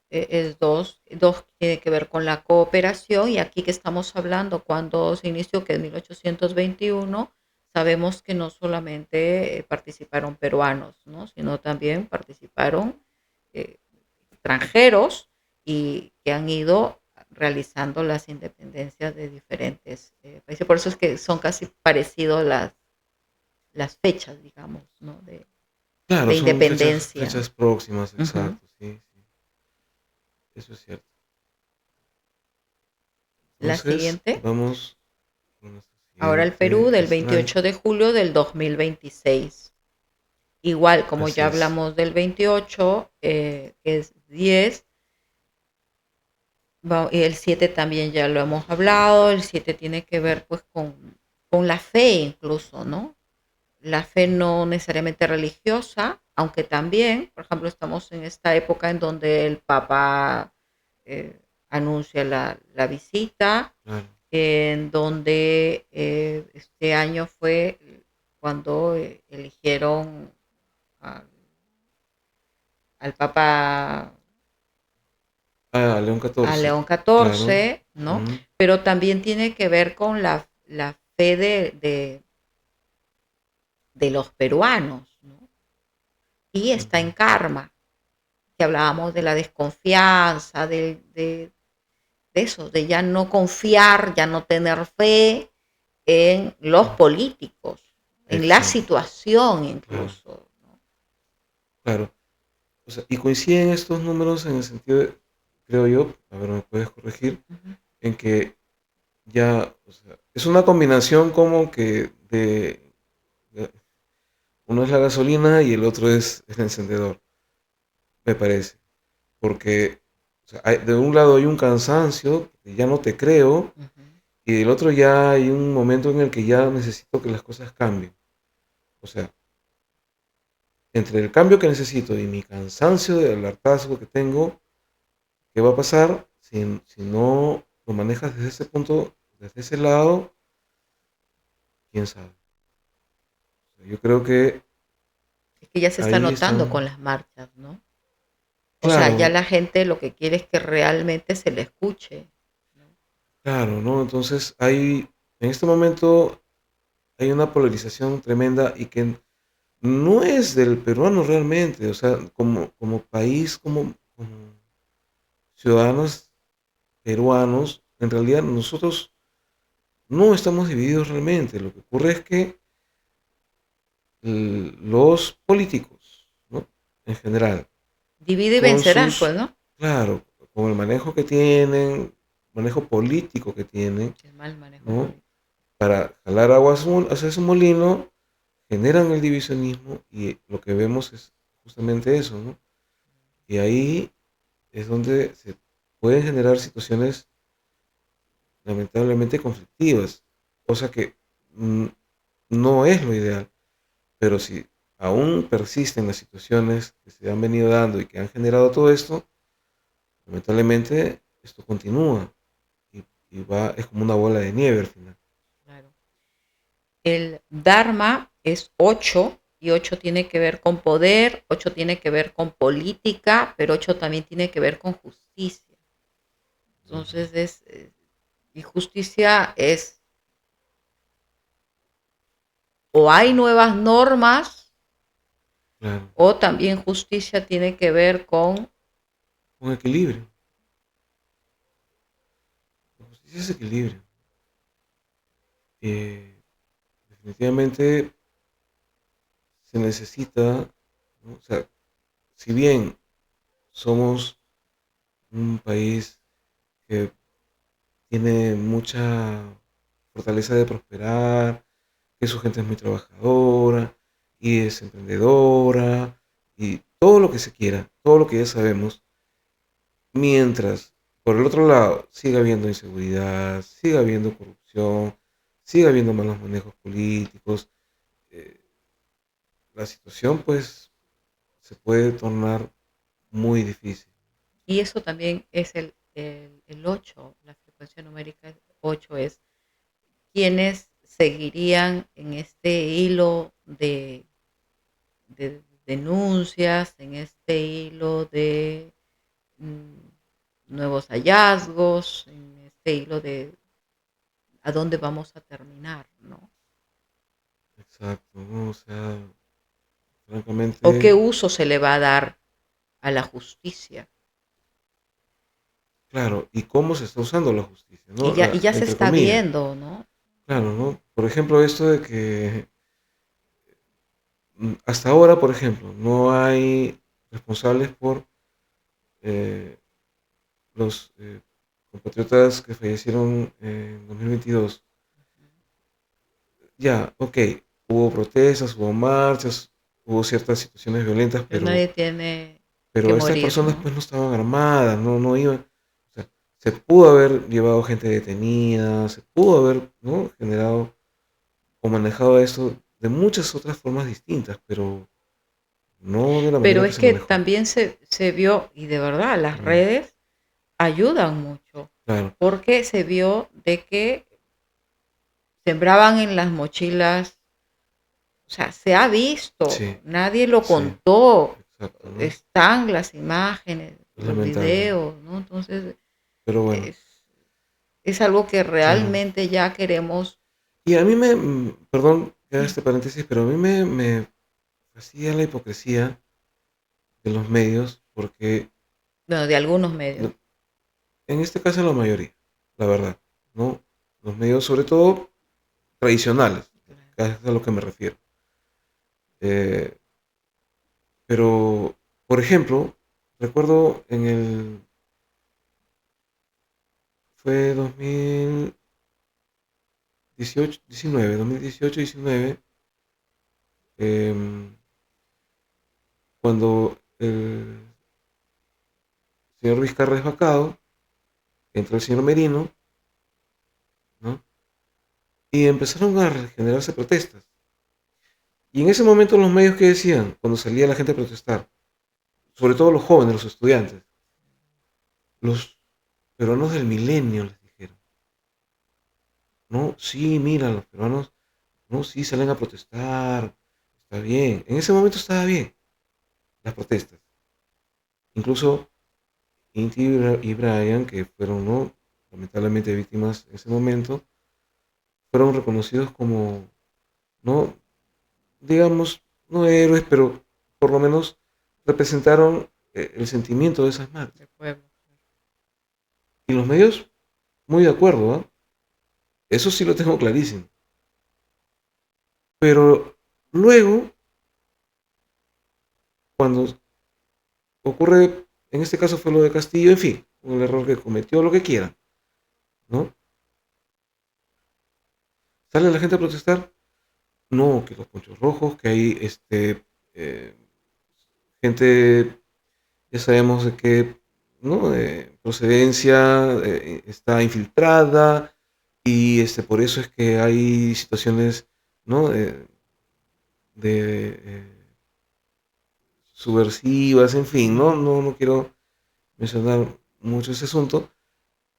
Es 2, 2 tiene que ver con la cooperación y aquí que estamos hablando cuando se inició, que en 1821, sabemos que no solamente participaron peruanos, ¿no? Sino también participaron eh, extranjeros y que han ido realizando las independencias de diferentes países. Por eso es que son casi parecidos las fechas, digamos, ¿no? Claro, De son independencia. fechas próximas, Ujú. exacto, sí, sí, eso es cierto. La Entonces, siguiente, vamos con nuestro ahora el Perú siguiente del slide. 28 de julio del 2026. Igual, como Así ya es, hablamos del 28, que es 10, y el 7 también ya lo hemos hablado, el 7 tiene que ver pues con la fe incluso, ¿no? La fe no necesariamente religiosa, aunque también, por ejemplo, estamos en esta época en donde el Papa anuncia la visita, claro. en donde este año fue cuando eligieron a- al Papa, Ah, León a 14, León claro. XIV, ¿no? Mm, Pero también tiene que ver con la fe de los peruanos, ¿no? Y está en ujú, karma, que hablábamos de la desconfianza, de eso, de ya no confiar, ya no tener fe en los mm, políticos, en la exacto, situación claro, incluso, ¿no? claro. O sea, y coinciden estos números en el sentido de, creo yo, a ver, me puedes corregir, Ujú. en que ya, o sea, es una combinación como que de- uno es la gasolina y el otro es el encendedor, me parece. Porque o sea, de un lado hay un cansancio, que ya no te creo, Ujú. y del otro ya hay un momento en el que ya necesito que las cosas cambien. O sea, entre el cambio que necesito y mi cansancio del hartazgo que tengo, ¿qué va a pasar si no lo manejas desde ese punto, desde ese lado? ¿Quién sabe? O sea, yo creo que Es que ya se está ahí notando con están, las marchas, ¿no? O sea, ya claro, la gente lo que quiere es que realmente se le escuche, ¿no? claro, ¿no? Entonces en este momento hay una polarización tremenda y que no es del peruano realmente, o sea, como país, como ciudadanos peruanos, en realidad nosotros no estamos divididos realmente. Lo que ocurre es que los políticos, ¿no? En general, Divide y con vencerás, pues, sus, ¿no? claro, con el manejo que tienen, manejo político que tienen, El mal manejo ¿no? político. Para jalar agua hacia su molino, generan el divisionismo y lo que vemos es justamente eso, ¿no? Y ahí es donde se pueden generar situaciones lamentablemente conflictivas, cosa que mm, no es lo ideal, pero si aún persisten las situaciones que se han venido dando y que han generado todo esto, lamentablemente esto continúa y va, es como una bola de nieve al final. Claro. El Dharma es 8 y 8 tiene que ver con poder, 8 tiene que ver con política, pero 8 también tiene que ver con justicia. Ujú, Entonces y justicia es, o hay nuevas normas, claro, o también justicia tiene que ver con, un equilibrio, la justicia es equilibrio. Eh, definitivamente se necesita, ¿no? O sea, si bien somos un país que tiene mucha fortaleza de prosperar, que su gente es muy trabajadora y es emprendedora y todo lo que se quiera, todo lo que ya sabemos, mientras por el otro lado siga habiendo inseguridad, siga habiendo corrupción, siga habiendo malos manejos políticos, eh, la situación pues se puede tornar muy difícil. y eso también es el 8, la frecuencia numérica 8 es quienes seguirían en este hilo de denuncias, en este hilo de mm, nuevos hallazgos, en este hilo de a dónde vamos a terminar, ¿no? Exacto, ¿no? O sea, O qué francamente, uso se le va a dar a la justicia. claro, y cómo se está usando la justicia, Y ¿no? ya se Entre está comillas, viendo, ¿no? claro, ¿no? Por ejemplo, esto de que hasta ahora, por ejemplo, no hay responsables por eh, los compatriotas que fallecieron en 2022. Ya, ok, hubo protestas, hubo marchas, hubo ciertas situaciones violentas, Pero nadie tiene que pero estas morir, personas ¿no? pues no estaban armadas, no iban. O sea, se pudo haber llevado gente detenida, se pudo haber, ¿no?, generado o manejado esto de muchas otras formas distintas, pero no de la Pero manera que es se que manejó. también se vio, y de verdad, las Mm, redes ayudan mucho, claro, porque se vio de que sembraban en las mochilas, o sea, se ha visto, sí, nadie lo sí, contó, exacto, ¿no? están las imágenes, Es los lamentable, videos, ¿no? Entonces, pero bueno, es, es algo que claro. realmente ya queremos. Y a mí perdón que haga este paréntesis, pero a mí me fascina la hipocresía de los medios, porque Bueno, de algunos medios. no- en este caso la mayoría, la verdad, ¿no? Los medios, sobre todo tradicionales, que es a lo que me refiero. Eh, pero, por ejemplo, recuerdo fue 2018, 19, 2018, 19, em, cuando el señor Vizcarra es vacado, entró el señor Merino, ¿no? Y empezaron a generarse protestas. Y en ese momento los medios que decían, cuando salía la gente a protestar, sobre todo los jóvenes, los estudiantes, los peruanos del milenio les dijeron, no, sí, mira, los peruanos, no, sí, salen a protestar, está bien. En ese momento estaba bien las protestas. Incluso Inti y Brian, que fueron, ¿no?, lamentablemente víctimas en ese momento, fueron reconocidos como, no, digamos, no héroes, pero por lo menos representaron el sentimiento de esas marchas. Del pueblo. Y los medios, muy de acuerdo, ¿ah? Eso sí lo tengo clarísimo. Pero luego, cuando ocurre, en este caso fue lo de Castillo, en fin, un error que cometió, lo que quieran, ¿no? Sale la gente a protestar, no, que los ponchos rojos, que hay eh, gente, ya sabemos de qué, ¿no?, procedencia está infiltrada, y por eso es que hay situaciones, ¿no?, de subversivas, en fin, no quiero mencionar mucho ese asunto,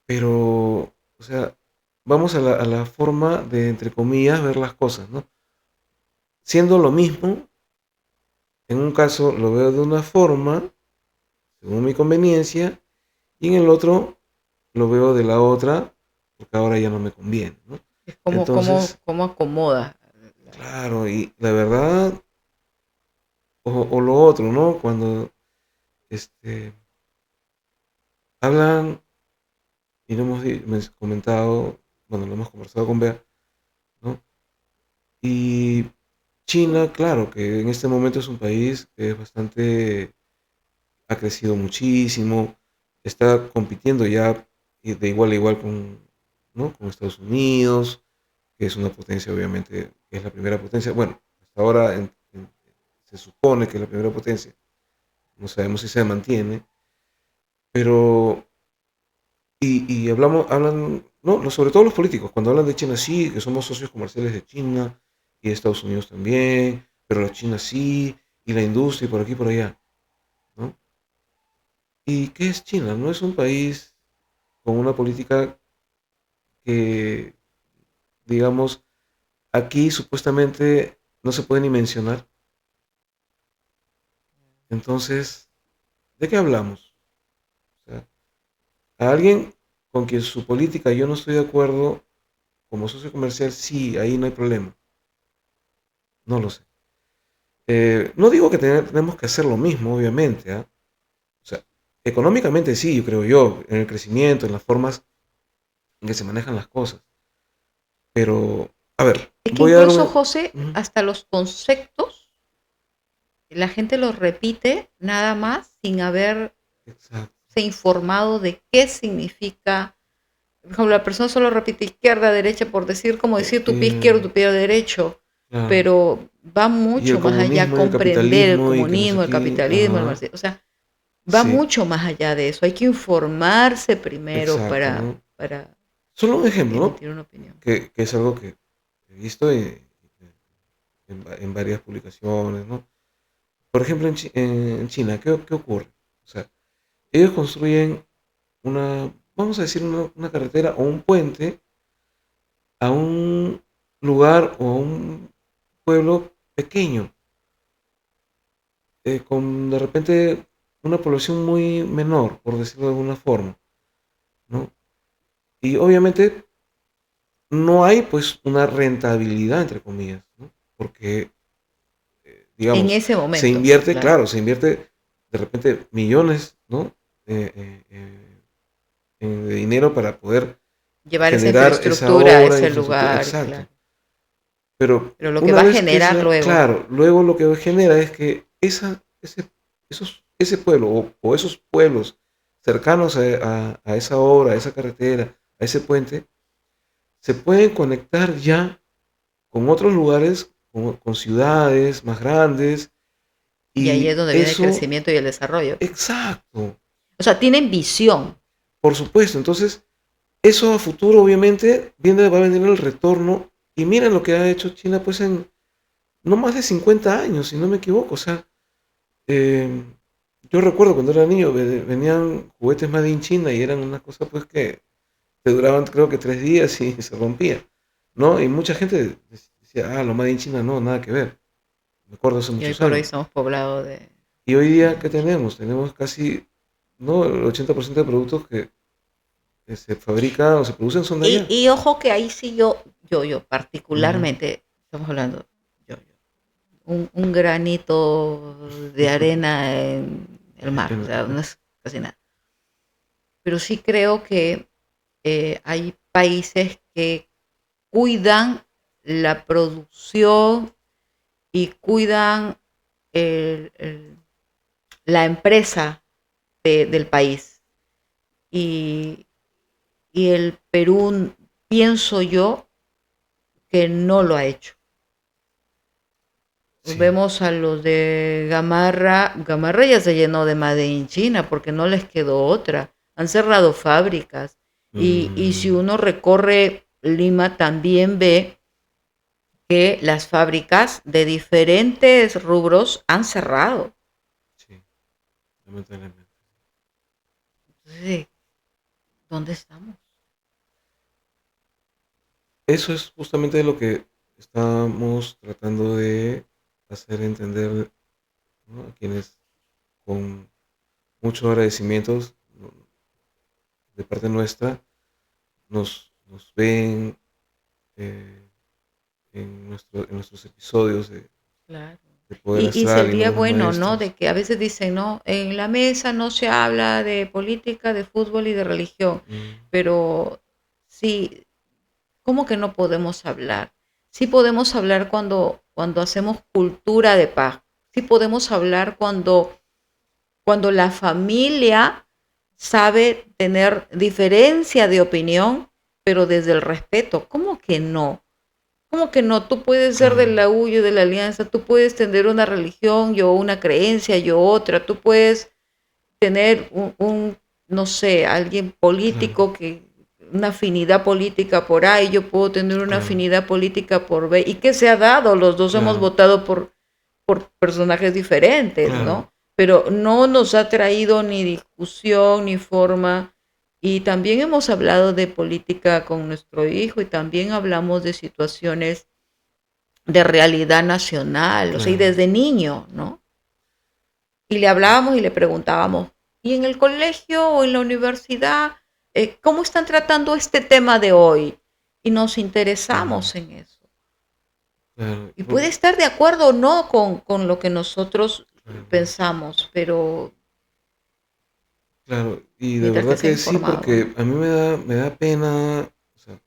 pero, o sea, vamos a la forma de, entre comillas, ver las cosas, ¿no? Siendo lo mismo, en un caso lo veo de una forma, según mi conveniencia, y en el otro lo veo de la otra, porque ahora ya no me conviene, ¿no? Es como, Entonces, como acomoda. claro, y la verdad, o lo otro, ¿no? Cuando este, hablan, y lo hemos comentado, bueno, lo hemos conversado con Bea, ¿no? Y China, claro, que en este momento es un país que es bastante, ha crecido muchísimo, está compitiendo ya de igual a igual con, ¿no?, con Estados Unidos, que es una potencia, obviamente, que es la primera potencia. Bueno, hasta ahora se supone que es la primera potencia, no sabemos si se mantiene, pero, hablan, no, sobre todo los políticos, cuando hablan de China, sí, que somos socios comerciales de China y de Estados Unidos también, pero la China sí, y la industria y por aquí y por allá, ¿no? ¿Y qué es China? No es un país con una política que, digamos, aquí supuestamente no se puede ni mencionar. Entonces, ¿de qué hablamos? O sea, a alguien con quien su política yo no estoy de acuerdo como socio comercial, sí, ahí no hay problema. No lo sé. No digo que tenemos que hacer lo mismo, obviamente, ¿ah? O sea, Económicamente sí, yo creo yo, en el crecimiento, en las formas en que se manejan las cosas. Pero, a ver, Es que voy a dar incluso, un... José, Ujú, hasta los conceptos, la gente los repite nada más sin haberse exacto, informado de qué significa. Por ejemplo, la persona solo repite izquierda, derecha, por decir, como decir tu pie izquierdo, tu pie derecho, claro. pero va Y mucho el más allá a comunismo y el comprender el capitalismo y que no sé comunismo, el qué, capitalismo, el ajá, marxismo, o sea, va sí, mucho más allá de eso. Hay que informarse primero exacto, ¿no? para Solo un ejemplo, ¿no? emitir una opinión. Que es algo que he visto en varias publicaciones, ¿no? Por ejemplo, en China, ¿qué ocurre? O sea, ellos construyen vamos a decir, una carretera o un puente a un lugar o a un pueblo pequeño, con de repente una población muy menor, por decirlo de alguna forma, ¿no? Y obviamente no hay pues una rentabilidad, entre comillas, ¿no? Porque, En digamos, ese se momento, invierte, claro. claro, se invierte de repente millones, ¿no? De dinero para poder Llevar esa generar esa infraestructura a obra, ese infraestructura, lugar, exacto. claro. Pero Pero lo que una va a vez que generar sea, luego, claro, luego lo que genera es que ese pueblo o esos pueblos cercanos a esa obra, a esa carretera, a ese puente, se pueden conectar ya con otros lugares, con ciudades más grandes, y ahí es y donde viene el eso, crecimiento y el desarrollo. exacto, O sea, tienen visión. por supuesto. Entonces, eso a futuro, obviamente, va a venir el retorno. Y miren lo que ha hecho China, pues en no más de 50 años, si no me equivoco. O sea, eh, yo recuerdo cuando era niño, venían juguetes Made in China y eran unas cosas pues que te duraban creo que 3 días y se rompía, ¿no? Y mucha gente decía, lo Made in China no, nada que ver. Me acuerdo hace Y hoy muchos por hoy años. somos poblados Y hoy de día, ¿qué Manchi. tenemos? Tenemos casi, ¿no? El 80% de productos que se fabrican o se producen son de allá. Y ojo que ahí sí yo Ujú. particularmente, estamos hablando, yo, un granito de arena en el mar, o sea, no es casi nada. Pero sí creo que hay países que cuidan la producción y cuidan el- el- la empresa del país. Y, y el Perú, pienso yo, que no lo ha hecho. Sí. Vemos a los de Gamarra, Gamarra ya se llenó de Made in China porque no les quedó otra. Han cerrado fábricas. Y si Mm, uno recorre Lima también ve que las fábricas de diferentes rubros han cerrado. sí, lamentablemente. Entonces, ¿dónde estamos? Eso es justamente lo que estamos tratando de hacer entender, ¿no? A quienes con muchos agradecimientos, ¿no? De parte nuestra nos ven, eh, en nuestros episodios Claro. de poder Y hacer alguien, sería nuevos bueno, ¿no? De maestros. que a veces dicen, no, en la mesa no se habla de política, de fútbol y de religión, Mm, pero sí, ¿cómo que no podemos hablar? Sí podemos hablar cuando hacemos cultura de paz. Sí podemos hablar cuando la familia sabe tener diferencia de opinión, pero desde el respeto. ¿Cómo que no? ¿Cómo que no? Tú puedes ser de claro, la U, yo de la Alianza, tú puedes tener una religión, yo una creencia, yo otra, tú puedes tener no sé, alguien claro, político una afinidad política por A y yo puedo tener una claro, afinidad política por B. ¿Y qué se ha dado? Los dos hemos claro, votado por personajes diferentes, claro, ¿no? Pero no nos ha traído ni discusión ni forma. Y también hemos hablado de política con nuestro hijo y también hablamos de situaciones de realidad nacional, o sea, y claro. desde niño, ¿no? Y le hablábamos y le preguntábamos, ¿y en el colegio o en la universidad, cómo están tratando este tema de hoy? Y nos Mm, interesamos en eso. claro, Y puede estar de acuerdo o no con lo que nosotros claro. pensamos, pero claro, y de mientras que verdad sea que sí, informado, porque ¿no? a mí me da pena, o sea,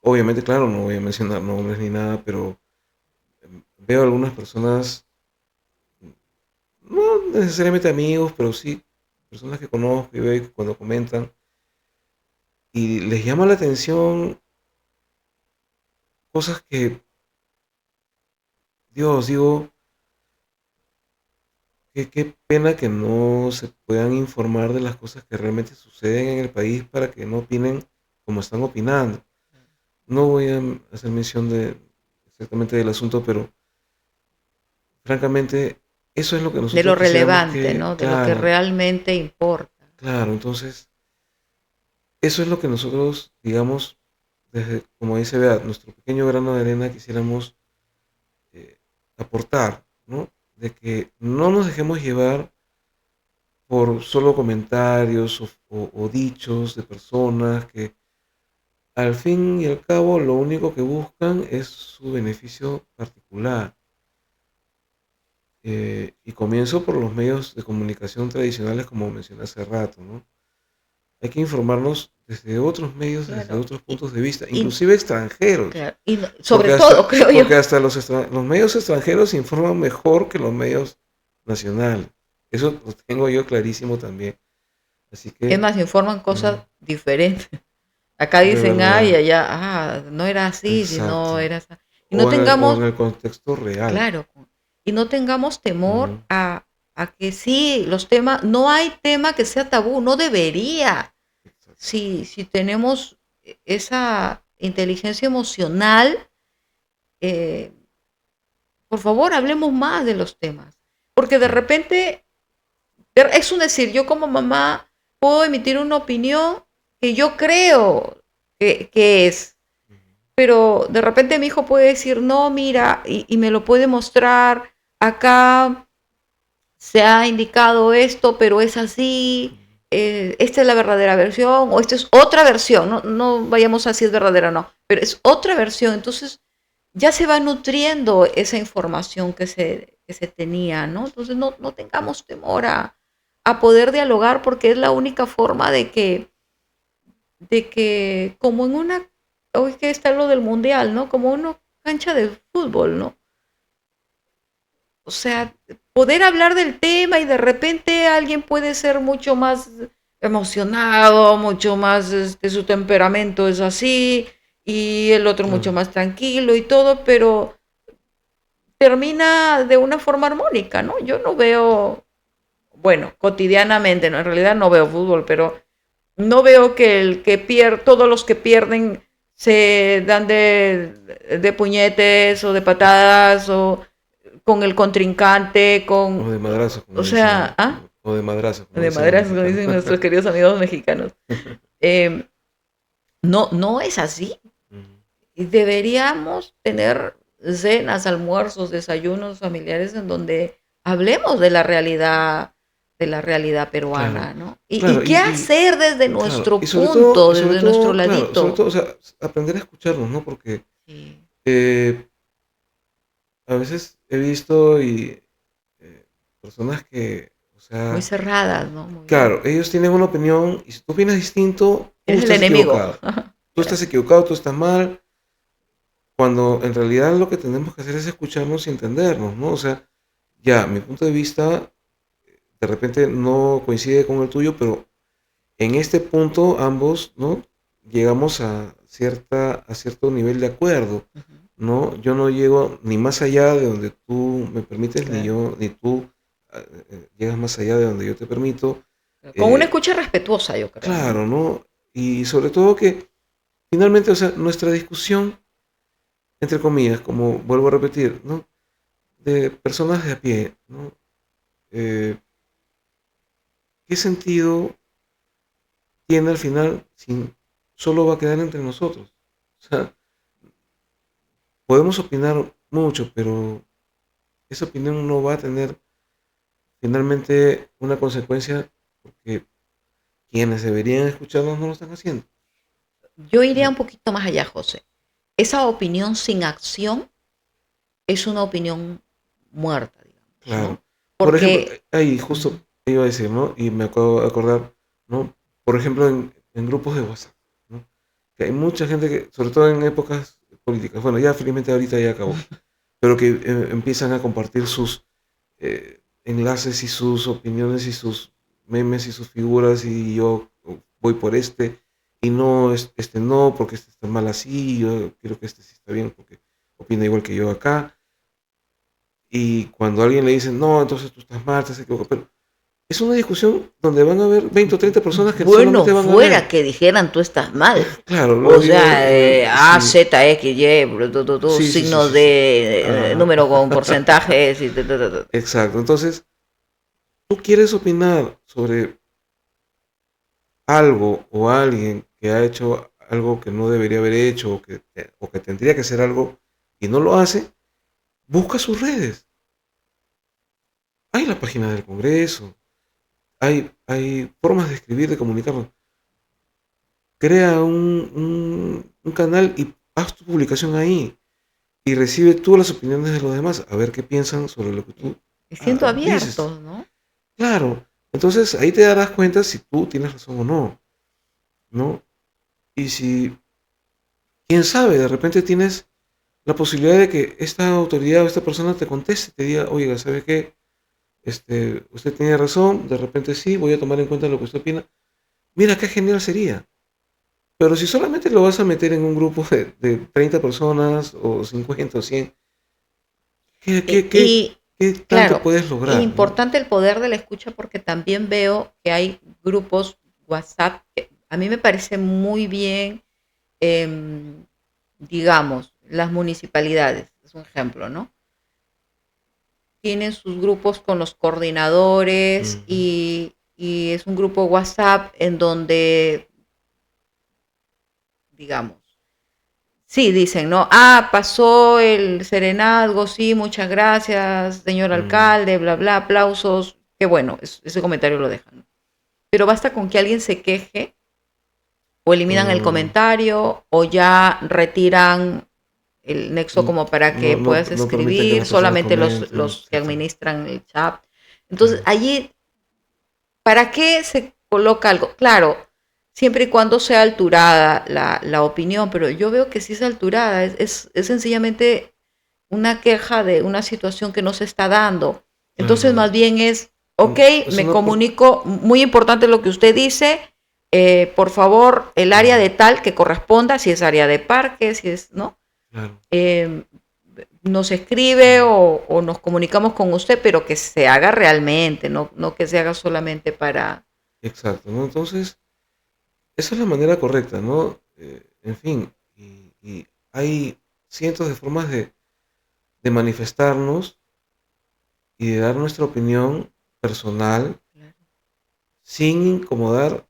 obviamente, claro, no voy a mencionar nombres ni nada, pero veo algunas personas, no necesariamente amigos, pero sí personas que conozco y veo que cuando comentan y les llama la atención cosas que, Dios, digo, qué pena que no se puedan informar de las cosas que realmente suceden en el país para que no opinen como están opinando. No voy a hacer mención de exactamente del asunto, pero francamente eso es lo que De nosotros lo quisiéramos relevante, que, ¿no? De lo que claro, realmente importa. claro, entonces eso es lo que nosotros, digamos, desde, como dice Bea, nuestro pequeño grano de arena quisiéramos eh, aportar, ¿no? De que no nos dejemos llevar por solo comentarios o dichos de personas que al fin y al cabo lo único que buscan es su beneficio particular. Y comienzo por los medios de comunicación tradicionales, como mencioné hace rato, ¿no? Hay que informarnos desde otros medios, desde Claro. otros puntos de vista, Y, inclusive extranjeros, claro, y sobre porque todo, hasta, creo yo, porque hasta los medios extranjeros informan mejor que los medios nacionales. Eso lo tengo yo clarísimo también. Así es que, más, informan mm, cosas diferentes. Acá de dicen A y verdad, allá, no era así, sino exacto. era así. Y no O en tengamos, el contexto real. claro, y no tengamos temor Ujú, a que sí, los temas, no hay tema que sea tabú, no debería. exacto. Si tenemos esa inteligencia emocional, eh, por favor, hablemos más de los temas. Porque de Claro. repente, es un decir, yo como mamá puedo emitir una opinión que yo creo que es, Ujú, pero de repente mi hijo puede decir, no, mira, y me lo puede mostrar, acá se ha indicado esto, pero es así, ujú. esta es la verdadera versión, o esta es otra versión, no, no vayamos a si es verdadera o no, pero es otra versión, entonces ya se va nutriendo esa información que se tenía, ¿no? Entonces no tengamos temor a poder dialogar porque es la única forma de que como en una, hoy que está lo del mundial, ¿no? Como una cancha de fútbol, ¿no? O sea, poder hablar del tema y de repente alguien puede ser mucho más emocionado, mucho más, su temperamento es así, y el otro mucho Claro. más tranquilo y todo, pero termina de una forma armónica, ¿no? Yo no veo, bueno, cotidianamente, ¿no? En realidad no veo fútbol, pero no veo que el que pierde, todos los que pierden se dan de puñetes o de patadas o con el contrincante, O de madrazo, como o dicen, sea, ¿ah? o de madrazo, como De dicen los maderas, como mexicanos. dicen nuestros queridos amigos mexicanos. Eh, no es así. Ujú, Y deberíamos tener cenas, almuerzos, desayunos familiares en donde hablemos de la realidad claro, peruana, ¿no? Y claro, qué hacer desde claro, nuestro punto, desde nuestro claro, sobre ladito. todo, o sea, aprender a escucharnos, ¿no? Porque Sí, eh, a veces he visto eh, personas que, o muy sea, cerradas, ¿no? Muy, claro, ellos tienen una opinión y si tú opinas distinto, tú eres el estás enemigo. equivocado. Tú estás Claro, equivocado, tú estás mal, cuando en realidad lo que tenemos que hacer es escucharnos y entendernos, ¿no? O sea, ya, mi punto de vista de repente no coincide con el tuyo, pero en este punto ambos, ¿no? Llegamos a cierto nivel de acuerdo, ujú, ¿no? Yo no llego ni más allá de donde tú me permites, claro, ni tú llegas más allá de donde yo te permito. claro. Con una Eh, escucha respetuosa, yo creo, ¿no? claro, ¿no? Y sobre todo que finalmente, o sea, nuestra discusión, entre comillas, como vuelvo a repetir, ¿no? De personas de a pie, ¿no? Eh, ¿Qué sentido tiene al final si solo va a quedar entre nosotros? O sea, podemos opinar mucho, pero esa opinión no va a tener finalmente una consecuencia porque quienes deberían escucharnos no lo están haciendo. Yo iría Entonces, un poquito más allá, José. Esa opinión sin acción es una opinión muerta, digamos, ¿no? claro. Por ejemplo, Porque ahí ujú, justo iba a decir, ¿no? Y me acabo de acordar, ¿no? Por ejemplo, en grupos de WhatsApp, ¿no? Que hay mucha gente que, sobre todo en épocas políticas, bueno, ya felizmente ahorita ya acabó, pero que empiezan a compartir sus enlaces y sus opiniones y sus memes y sus figuras y yo voy por y no, este no, porque este está mal así, yo quiero que este sí está bien porque opina igual que yo acá. Y cuando alguien le dice, no, entonces tú estás mal, estás equivocado, pero es una discusión donde van a haber 20 o 30 personas que Bueno, solamente van a fuera ver. que dijeran tú estás mal. Claro, lo O digo, sea, A, sí, Z, X, Y, sí, sí, sí, signos sí, sí. de Ajá, número con porcentajes y ta. exacto. Entonces, tú quieres opinar sobre algo o alguien que ha hecho algo que no debería haber hecho o que tendría que hacer algo y no lo hace, busca sus redes. Hay la página del Congreso, hay formas de escribir, de comunicarnos. Crea un canal y haz tu publicación ahí y recibe todas las opiniones de los demás a ver qué piensan sobre lo que tú Y siendo dices. abiertos, ¿no? Claro, entonces ahí te darás cuenta si tú tienes razón o no, ¿no? Y si, quién sabe, de repente tienes la posibilidad de que esta autoridad o esta persona te conteste, te diga, oiga, ¿sabe qué? Usted tiene razón, de repente sí, voy a tomar en cuenta lo que usted opina. Mira, qué genial sería. Pero si solamente lo vas a meter en un grupo de 30 personas o 50 o 100, ¿qué, qué, qué, Y qué tanto claro, puedes lograr, no? importante el poder de la escucha porque también veo que hay grupos WhatsApp que a mí me parece muy bien, em, digamos, las municipalidades, es un ejemplo, ¿no? Tienen sus grupos con los coordinadores Ujú, y es un grupo WhatsApp en donde, digamos, sí, dicen, ¿no? Ah, pasó el serenazgo, sí, muchas gracias, señor ujú, alcalde, bla, bla, aplausos. Qué bueno, ese comentario lo dejan. Pero basta con que alguien se queje o eliminan el mm, comentario o ya retiran el nexo mm, como para que puedas no permiten que escribir, las personas solamente comenten, los que etcétera. administran el chat. Entonces, Claro. allí, ¿para qué se coloca algo? Claro, siempre y cuando sea alturada la opinión, pero yo veo que sí es alturada, es sencillamente una queja de una situación que no se está dando. Entonces, Claro. más bien es, ok, Es me una comunico, muy importante lo que usted dice, por favor, el área de tal que corresponda, si es área de parque, si es, ¿no? claro. Eh, nos escribe Mm, o nos comunicamos con usted, pero que se haga realmente, no que se haga solamente para... exacto, ¿no? Entonces, esa es la manera correcta, ¿no? En fin, y hay cientos de formas de manifestarnos y de dar nuestra opinión personal sin incomodar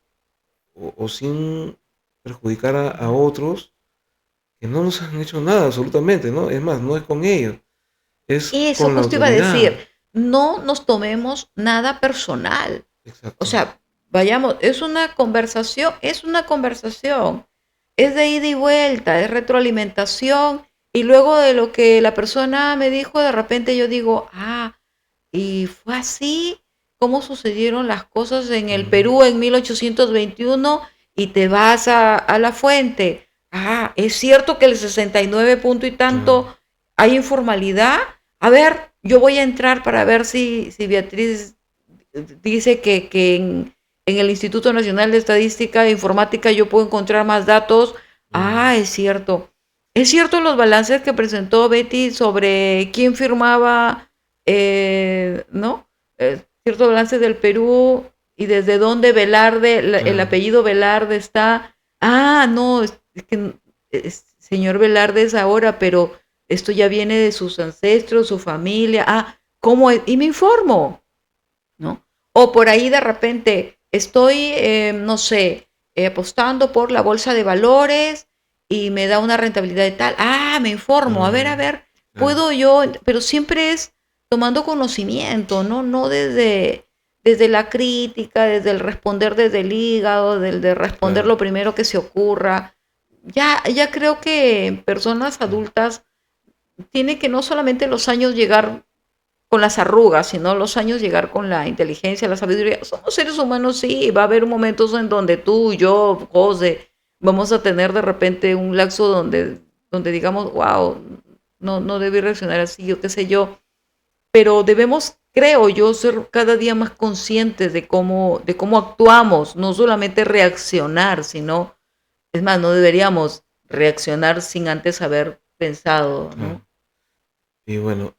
o sin perjudicar a otros que no nos han hecho nada absolutamente, ¿no? Es más, no es con ellos, es Eso con la justo iba a decir, autoridad. no nos tomemos nada personal. O Exacto. sea, vayamos, es una conversación, es de ida y vuelta, es retroalimentación, y luego de lo que la persona me dijo, de repente yo digo, ah, y fue así como sucedieron las cosas en el Ujú, Perú en 1821 y te vas a la fuente. Ah, es cierto que el 69 punto y claro. tanto hay informalidad. A ver, yo voy a entrar para ver si Beatriz dice que en el Instituto Nacional de Estadística e Informática yo puedo encontrar más datos. Mm, Ah, es cierto. Es cierto los balances que presentó Betty sobre quién firmaba, ¿no? Cierto balance del Perú y desde dónde Velarde, el claro. apellido Velarde está. Ah, no, es que señor Velarde es ahora, pero esto ya viene de sus ancestros, su familia. Ah, ¿cómo es? Y me informo. ¿No? O por ahí de repente estoy, no sé, apostando por la bolsa de valores y me da una rentabilidad de tal. Ah, me informo, a Mm, ver, claro, puedo yo, pero siempre es tomando conocimiento, ¿no? No desde la crítica, desde el responder desde el hígado, del de responder claro. lo primero que se ocurra. Ya creo que personas Mm, adultas tiene que no solamente los años llegar, con las arrugas, sino los años llegar con la inteligencia, la sabiduría. Somos seres humanos, sí, va a haber momentos en donde tú, yo, José, vamos a tener de repente un lapso donde digamos, wow, no debí reaccionar así, yo qué sé yo, pero debemos, creo yo, ser cada día más conscientes de cómo actuamos, no solamente reaccionar, sino, es más, no deberíamos reaccionar sin antes haber pensado, ¿no? Claro. Y bueno,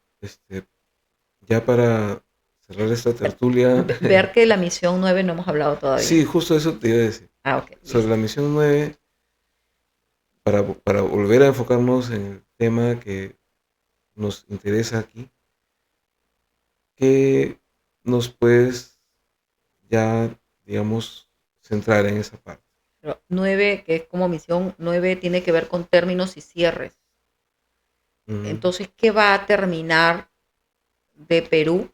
ya para cerrar esta tertulia, Ver que la misión 9 no hemos hablado todavía. sí, justo eso te iba a decir. Ah, ok, Sobre listo. la misión 9, para volver a enfocarnos en el tema que nos interesa aquí, ¿qué nos puedes ya, digamos, centrar en esa parte? Pero 9, que es como misión 9, tiene que ver con términos y cierres. Mm, Entonces, ¿qué va a terminar de Perú?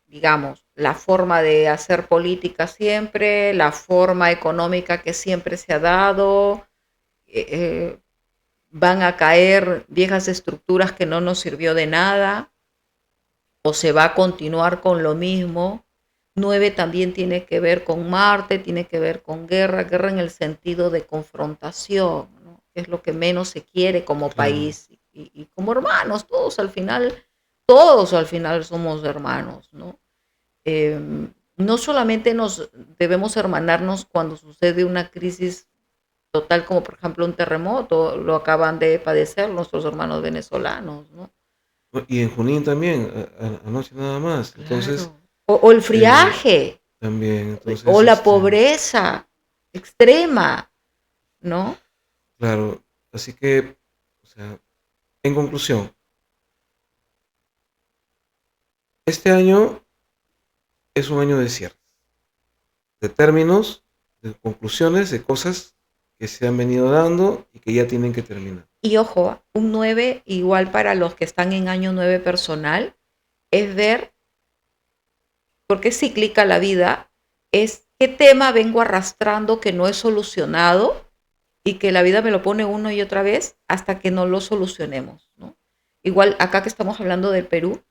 Digamos, la forma de hacer política siempre, la forma económica que siempre se ha dado, eh, eh, van a caer viejas estructuras que no nos sirvió de nada, o se va a continuar con lo mismo. 9 también tiene que ver con Marte, tiene que ver con guerra, guerra en el sentido de confrontación, ¿no? Que es lo que menos se quiere como claro, país y como hermanos, todos al final somos hermanos, ¿no? Eh, no solamente nos debemos hermanarnos cuando sucede una crisis total como por ejemplo un terremoto, lo acaban de padecer nuestros hermanos venezolanos, ¿no? y en Junín también, anoche nada más. Entonces, Claro. O el eh, friaje, también, o entonces, la pobreza extrema, ¿no? claro, así que, o sea, en conclusión, este año es un año de cierre, de términos, de conclusiones, de cosas que se han venido dando y que ya tienen que terminar. Y ojo, un 9 igual para los que están en año 9 personal, es ver, porque es cíclica la vida, es qué tema vengo arrastrando que no he solucionado y que la vida me lo pone una y otra vez hasta que no lo solucionemos, ¿no? Igual acá que estamos hablando del Perú,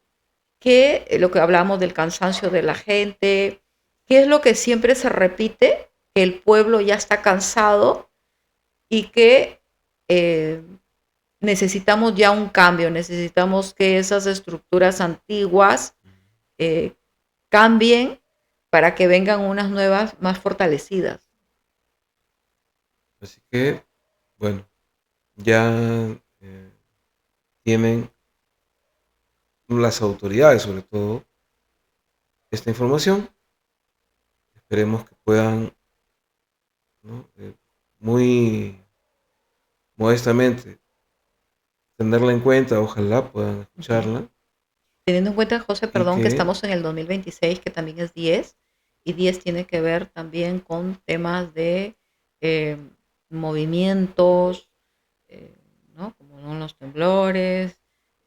que lo que hablamos del cansancio de la gente, qué es lo que siempre se repite, que el pueblo ya está cansado y que eh, necesitamos ya un cambio, necesitamos que esas estructuras antiguas eh, cambien para que vengan unas nuevas más fortalecidas. Así que, bueno, ya tienen las autoridades, sobre todo, esta información. Esperemos que puedan, ¿no? Muy modestamente tenerla en cuenta, ojalá puedan Uh -huh. escucharla Teniendo en cuenta, José, y perdón, que que, estamos en el 2026, que también es 10, y 10 tiene que ver también con temas de eh, movimientos, eh, ¿no? Como son los temblores.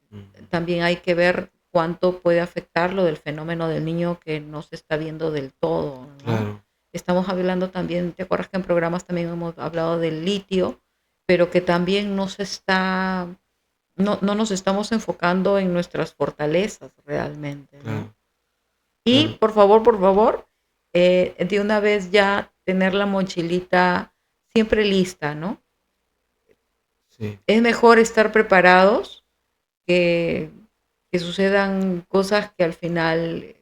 mm, También hay que ver cuánto puede afectar lo del fenómeno del niño que no se está viendo del todo, ¿no? claro, Estamos hablando también, ¿te acuerdas que en programas también hemos hablado del litio, pero que también no nos estamos enfocando en nuestras fortalezas realmente, ¿no? claro, Y claro, por favor, de una vez ya tener la mochilita siempre lista, ¿no? sí, Es mejor estar preparados que, que sucedan cosas que al final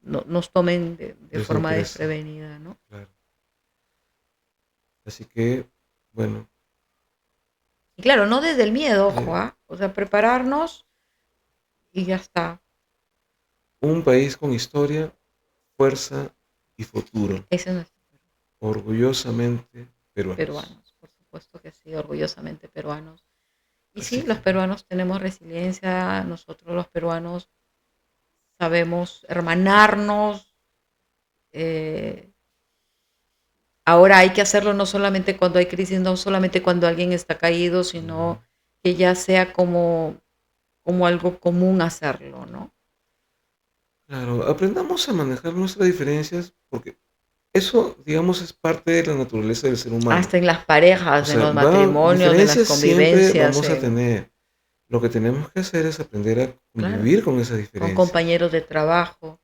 nos tomen de de forma sorpresa, desprevenida, ¿no? claro. Así que, bueno, Y claro, no desde el miedo, ojo, eh, ¿ah? O sea, prepararnos y ya está. un país con historia, fuerza y futuro, Ese es nuestro orgullosamente peruanos. peruanos, por supuesto que sí, orgullosamente peruanos. Y Así sí, los que, peruanos tenemos resiliencia, nosotros los peruanos sabemos hermanarnos. eh, Ahora hay que hacerlo no solamente cuando hay crisis, no solamente cuando alguien está caído, mm, sino que ya sea como algo común hacerlo, ¿no? claro, aprendamos a manejar nuestras diferencias porque eso, digamos, es parte de la naturaleza del ser humano. Hasta en las O parejas, en sea, los matrimonios, en las diferencias siempre convivencias, vamos a tener, Lo que tenemos que hacer es aprender a Claro, convivir con esas con diferencias compañeros de trabajo,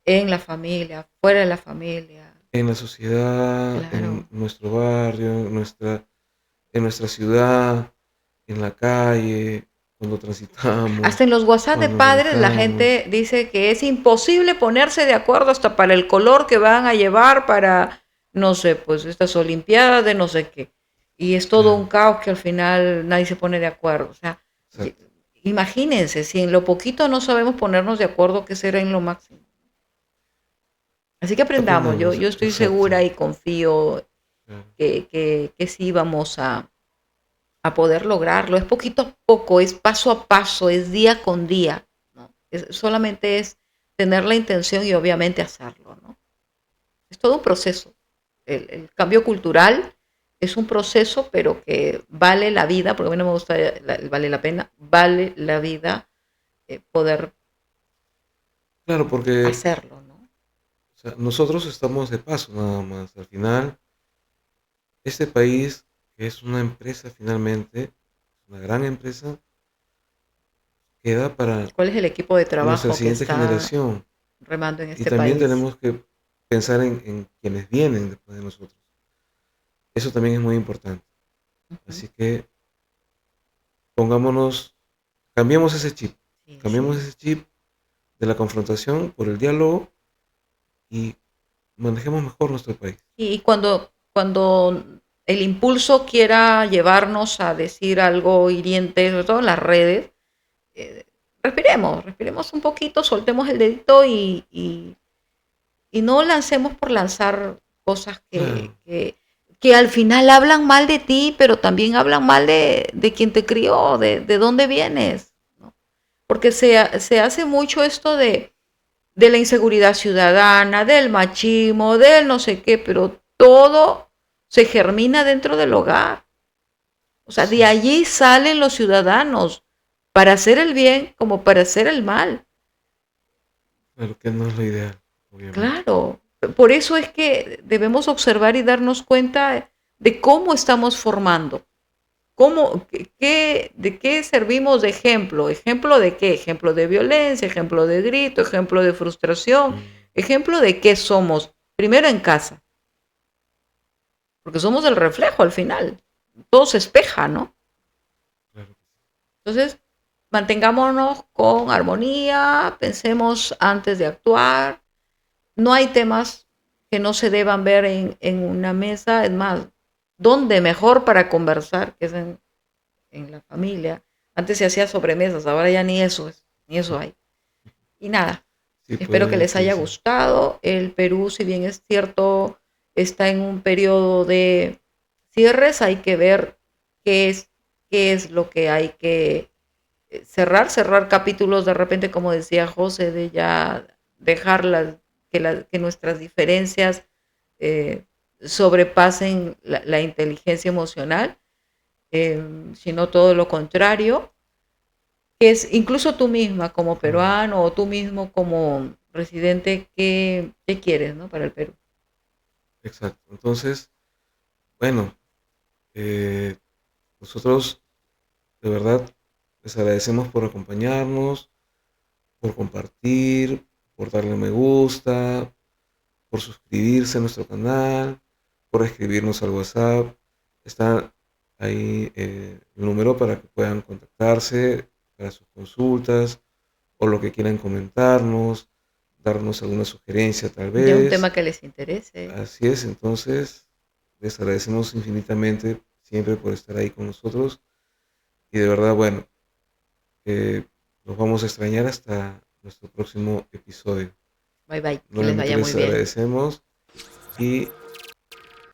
en la familia, fuera de la familia. en la sociedad, en Claro. nuestro barrio, en nuestra ciudad, en la calle, cuando Hasta transitamos, en los WhatsApp de cuando padres la manejamos. gente dice que es imposible ponerse de acuerdo hasta para el color que van a llevar para, no sé, pues estas olimpiadas de no sé qué. Y es todo un Claro, caos que al final nadie se pone de acuerdo. O sea, y- exacto. imagínense, si en lo poquito no sabemos ponernos de acuerdo, ¿qué será en lo máximo? Así que aprendamos, yo, Aprendamos, yo estoy exacto. segura y confío Claro, que sí vamos a poder lograrlo. Es poquito a poco, es paso a paso, es día con día, ¿no? Solamente es tener la intención y obviamente hacerlo, ¿no? Es todo un proceso. El cambio cultural es un proceso, pero que vale la vida, porque a mí no me gusta vale la pena, vale la vida poder claro, porque hacerlo, ¿no? o sea, nosotros estamos de paso nada más. Al final, este país, que es una empresa finalmente, una gran empresa, queda para ¿Cuál es el equipo de nuestra trabajo que siguiente está generación. remando en Y este también país? tenemos que pensar en quienes vienen después de nosotros. Eso también es muy importante. Ujú. Así que pongámonos, cambiemos Sí, cambiemos sí. ese chip de la confrontación por el diálogo y manejemos mejor nuestro país. Y cuando el impulso quiera llevarnos a decir algo hiriente, sobre todo en las redes, eh, respiremos un poquito, soltemos el dedito y no lancemos por lanzar cosas Claro, que al final hablan mal de ti, pero también hablan mal de quien te crió, de dónde vienes, ¿no? Porque se hace mucho esto de la inseguridad ciudadana, del machismo, del no sé qué, pero todo se germina dentro del hogar. O sea, de sí, allí salen los ciudadanos para hacer el bien como para hacer el mal. claro que no es lo ideal, obviamente. Claro. Por eso es que debemos observar y darnos cuenta de cómo estamos formando. ¿De qué servimos de ejemplo? ¿Ejemplo de qué? Ejemplo de violencia, ejemplo de grito, ejemplo de frustración, Mm, ejemplo de qué somos. Primero en casa, porque somos el reflejo al final. Todo se espeja, ¿no? claro, Entonces, mantengámonos con armonía, pensemos antes de actuar. No hay temas que no se deban ver en una mesa. Es más, ¿dónde mejor para conversar? Que es en la familia. Antes se hacía sobremesas, ahora ya ni eso es, ni eso hay. Y nada, sí espero que pueden les haya utilizar. gustado. El Perú, si bien es cierto, está en un periodo de cierres, hay que ver qué es, qué es lo que hay que cerrar capítulos de repente, como decía José, de ya dejar que nuestras diferencias sobrepasen la inteligencia emocional, sino todo lo contrario, que es incluso tú misma como Mm, peruano o tú mismo como residente, ¿qué quieres, ¿no? Para el Perú. exacto. Entonces, bueno, eh, nosotros de verdad les agradecemos por acompañarnos, por compartir, por darle me gusta, por suscribirse a nuestro canal, por escribirnos al WhatsApp. Está ahí el número para que puedan contactarse para sus consultas o lo que quieran comentarnos, darnos alguna sugerencia tal De un vez. tema que les interese. Así es, entonces les agradecemos infinitamente siempre por estar ahí con nosotros y de verdad, bueno, eh, los vamos a extrañar hasta nuestro próximo episodio. Bye bye, que les Nuevamente vaya muy les bien. agradecemos y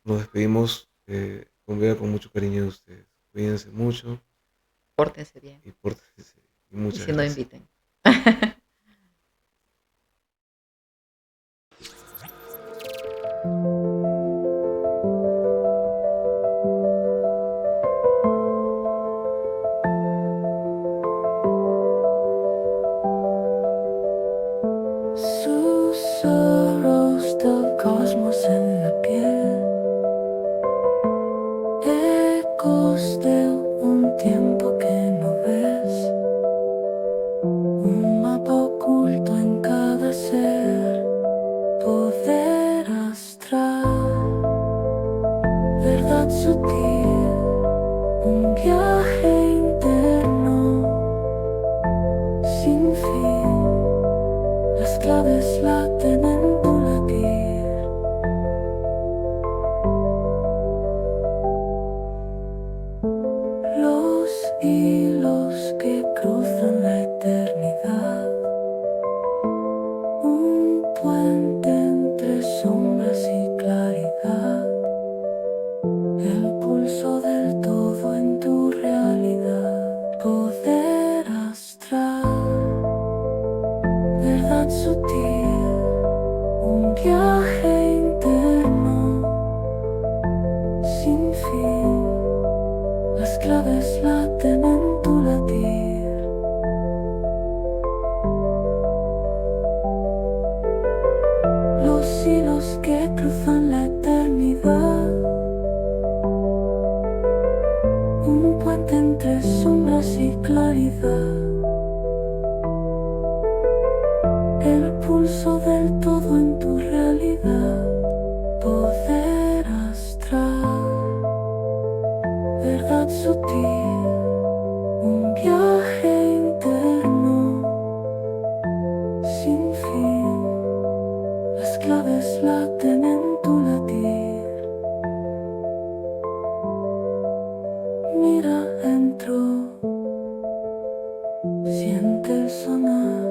nos despedimos con mucho cariño de ustedes. Cuídense mucho Pórtense bien. y pórtense. Y Y muchas si no, gracias. inviten. Susurros del cosmos en la piel, ecos de un tiempo que no ves. que cruzan la eternidad, un puente entre sombras y claridad, el pulso del todo en tu realidad, poder astral, verdad sutil, un viaje interno sin fin. Las claves laten en tu latir. Los hilos que cruzan la eternidad, un puente entre sombras y claridad, el pulso del todo en tu realidad, poder astral, verdad sutil, un viaje interno sin fin. Las claves laten en tu latir. Mira dentro, siente el sonar.